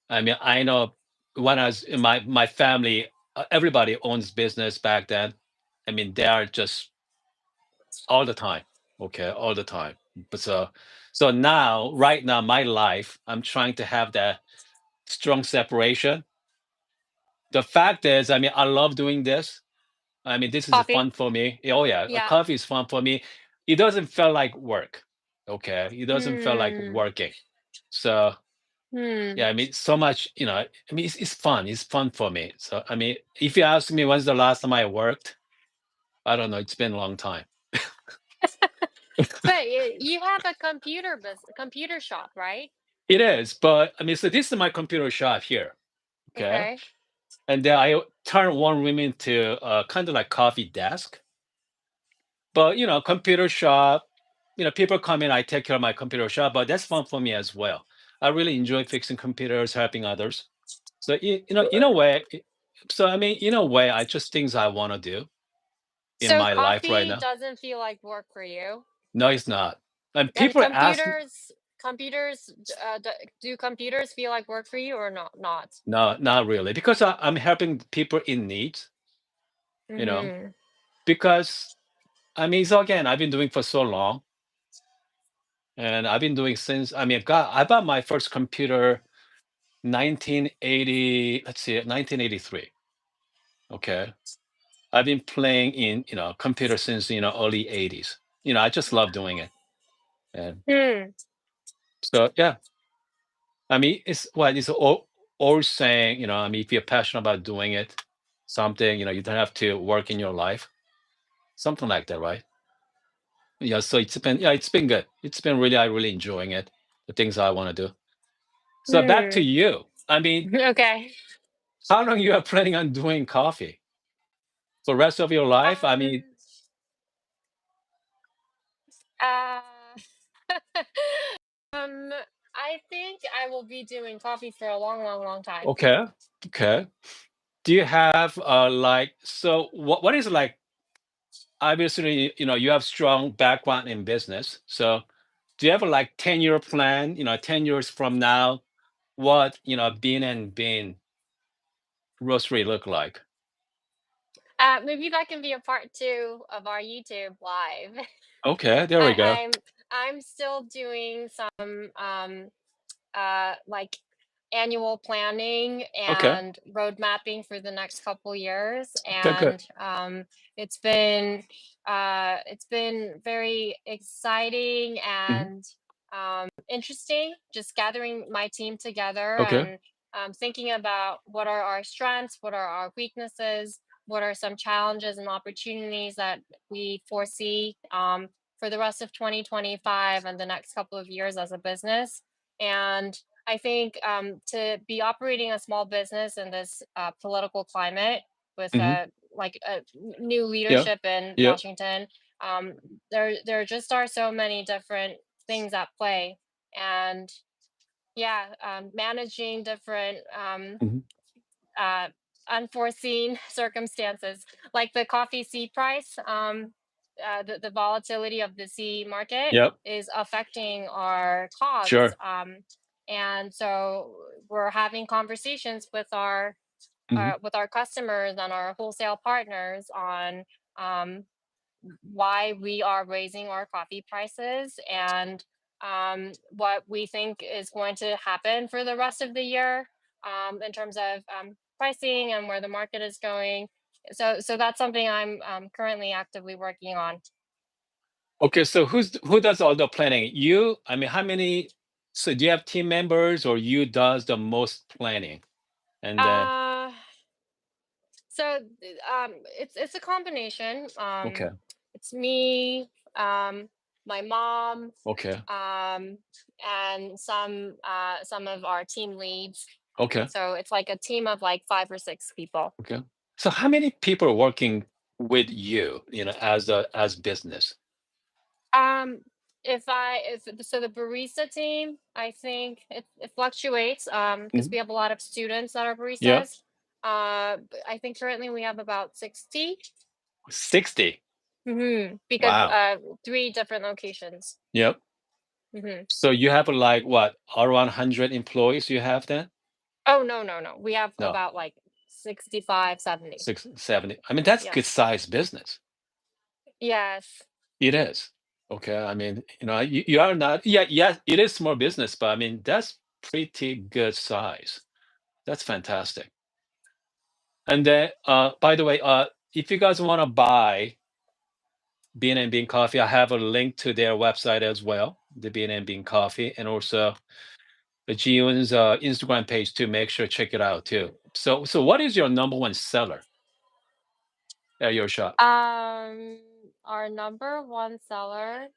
I mean, I know when I was in my family, everybody owns business back then. I mean, they are just all the time. Okay, all the time. But so now, right now, my life, I'm trying to have that strong separation. The fact is, I mean, I love doing this. I mean, this is Coffee, fun for me. Oh yeah, yeah. coffee is fun for me. It doesn't feel like work. Okay, it doesn't feel like Hmm. working. So Hmm. yeah, I mean, so much. I mean, it's fun. It's fun for me. So I mean, if you ask me when's the last time I worked, I don't know. It's been a long time. But you have a computer shop, right? It is, but I mean, so this is my computer shop here. Okay, Okay. and then I turn one room into kind of like coffee desk. But computer shop, people come in, I take care of my computer shop, but that's fun for me as well. I really enjoy fixing computers, helping others. So in a way, so I mean, in a way, I just things I want to do in So my life right coffee now. doesn't feel like work for you. No, it's not. And And people ask, do computers feel like work for you or not? no, not really, because I'm helping people in need. You know, Mm-hmm. because I mean, so again, I've been doing for so long, and I've been doing since. I mean, God, I bought my first computer 1980. Let's see, 1983. Okay, I've been playing in computer since early 80s. I just love doing it, and Hmm. so yeah. I mean, it's all saying. I mean, if you're passionate about doing it, something you don't have to work in your life, something like that, right? Yeah. So it's been good. It's been really I really enjoying it. The things I want to do. So back to Hmm. you. I mean, Okay. how long you are planning on doing coffee for the rest of your life? I mean, Um. Uh. um. I think I will be doing coffee for a long, long, long time. okay, okay. Do you have like so what is like obviously you have strong background in business. So do you have a like 10-year plan, 10 years from now, what bean and bean roastery look like? Maybe that can be a part two of our YouTube live. Okay, there we I, go. I'm still doing some like annual planning Okay, and road mapping for the next couple years, good, good. and it's been very exciting Hmm. and interesting, just gathering my team together Okay. and thinking about what are our strengths, what are our weaknesses, what are some challenges and opportunities that we foresee for the rest of 2025 and the next couple of years as a business. And I think to be operating a small business in this political climate with Hmm. like new Yep. leadership in Yep. Washington, um, there just are so many different things at play. And yeah, managing different Hmm. uh, unforeseen circumstances, like the coffee C price. The volatility of the C market Yep. is affecting our COGS. Sure. And so we're having conversations Hmm. with our customers and our wholesale partners on um, why we are raising our coffee prices and what we think is going to happen for the rest of the year in terms of pricing and where the market is going. So that's something I'm currently actively working on. Okay, so who does all the planning? You, I mean, how many, so do you have team members or you does the most planning? And then, Uh, it's a combination. okay, It's me, my mom, okay, um, and some of our team leads. okay, So it's like a team of like 5 or 6 people. okay. So how many people are working with you, as business? Um, if so the barista team, I think it fluctuates because Mhm. we have a lot of students that are Yep. baristas. I think currently we have about 60. 60. Because Wow. 3 different locations. Yep. hmm So you have like what, around 100 employees you have then? Oh, no, no, no. We have No, about like 65, 70. 670. I mean, that's good Yes. size business. Yes. It is. Okay. I mean, you are not, yeah, yeah, it is small business, but I mean, that's pretty good size. That's fantastic. And then, by the way, if you guys want to buy Bean and Bean Coffee, I have a link to their website as well, the Bean and Bean Coffee, and also the JiYoon's Instagram page too. Make sure to check it out too. So what is your number one seller at your shop? Um, our number one seller.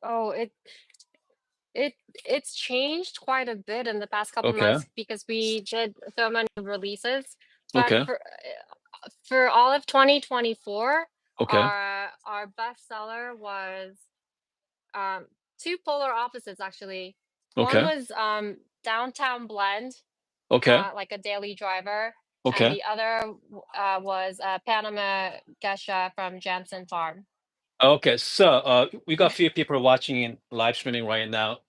Oh, it it's changed quite a bit in the past couple Okay. months because we did so many releases. But Okay. for all of 2024, Okay. our best seller was um two polar opposites actually. One Okay. was Downtown Blend, Okay. like a daily driver, and Okay. the other was Panama Gesha from Jansen Farm. Okay. So we got a few people watching in live streaming right now,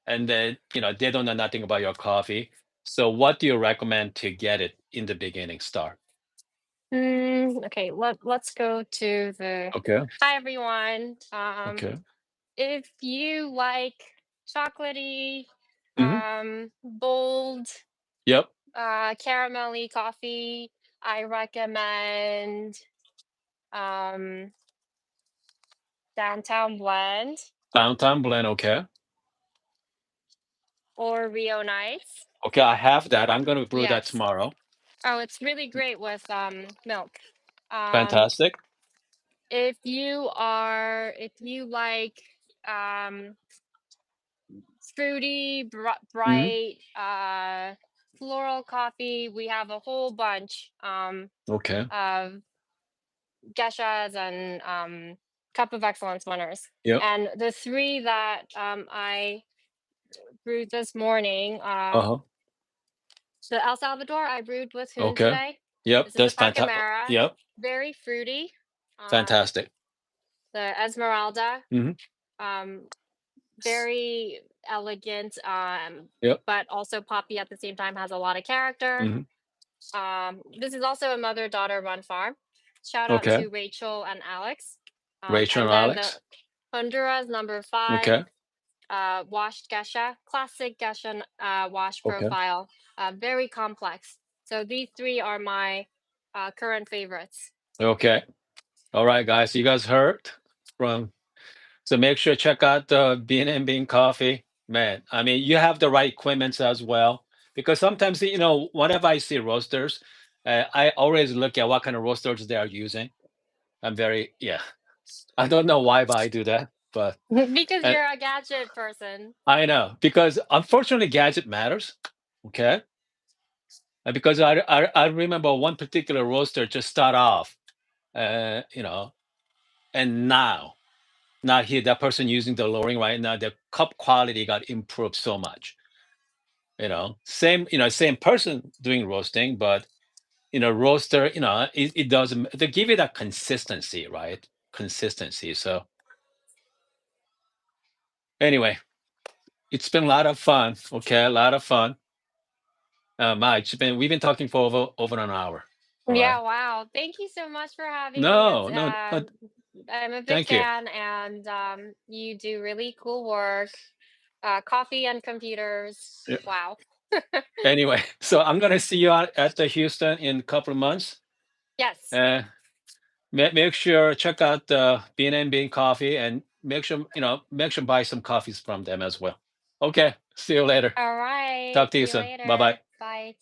and then they don't know nothing about your coffee. So what do you recommend to get it in the beginning start? Okay, let's go to the. Okay. Hi everyone. Okay. If you like chocolatey, Hmm. bold, Yep. caramelly coffee, I recommend um, Downtown Blend Downtown blend. Okay. or Rio Nice. Okay. I have that. I'm gonna brew that Yes. tomorrow. Oh, it's really great with milk. Um, Fantastic. if you like um fruity, Hmm. bright, floral coffee. We have a whole bunch Okay. of geshas and cup of excellence winners. Yep. And the three that I brewed this morning, Uh-huh. the El Salvador I brewed with Hoon Okay. today. Yep. This is a That's fantastic. Pacamara, Yep. very fruity. Um, Fantastic. the Esmeralda, Hmm. um, very elegant, Yep. but also poppy at the same time, has a lot of character. Hmm. This is also a mother-daughter run farm. Shout out Okay. to Rachel and Alex. Rachel And and then the Alex. Honduras number 5, Okay. washed gesha, classic gesha wash Okay. profile, very complex. So these three are my current favorites. Okay. All right, guys. You guys heard from. So make sure check out the Bean and Bean Coffee. Man, I mean, you have the right equipment as well. because sometimes whenever I see roasters, I always look at what kind of roasters they are using. I'm very yeah. I don't know why, but I do that. But Because and you're a gadget person. I know because unfortunately, gadget matters. Okay, because I remember one particular roaster just start off, uh, you know, and now here that person using the lowering right now, the cup quality got improved so much. Same person doing roasting, but roaster, it doesn't they give it a consistency, right? Consistency. So anyway, it's been a lot of fun. Okay, a lot of fun. We've been talking for over an hour. All right. Yeah, wow. Thank you so much for having me. No, no, I'm a big thank you. fan, and you do really cool work. Coffee and computers. Yeah. Wow. Anyway, so I'm gonna see you out at the Houston in a couple of months. Yes. Uh, make sure check out the Bean and Bean Coffee, and make sure buy some coffees from them as well. Okay, see you later. All right. Talk to you See you soon. Bye bye. later. Bye.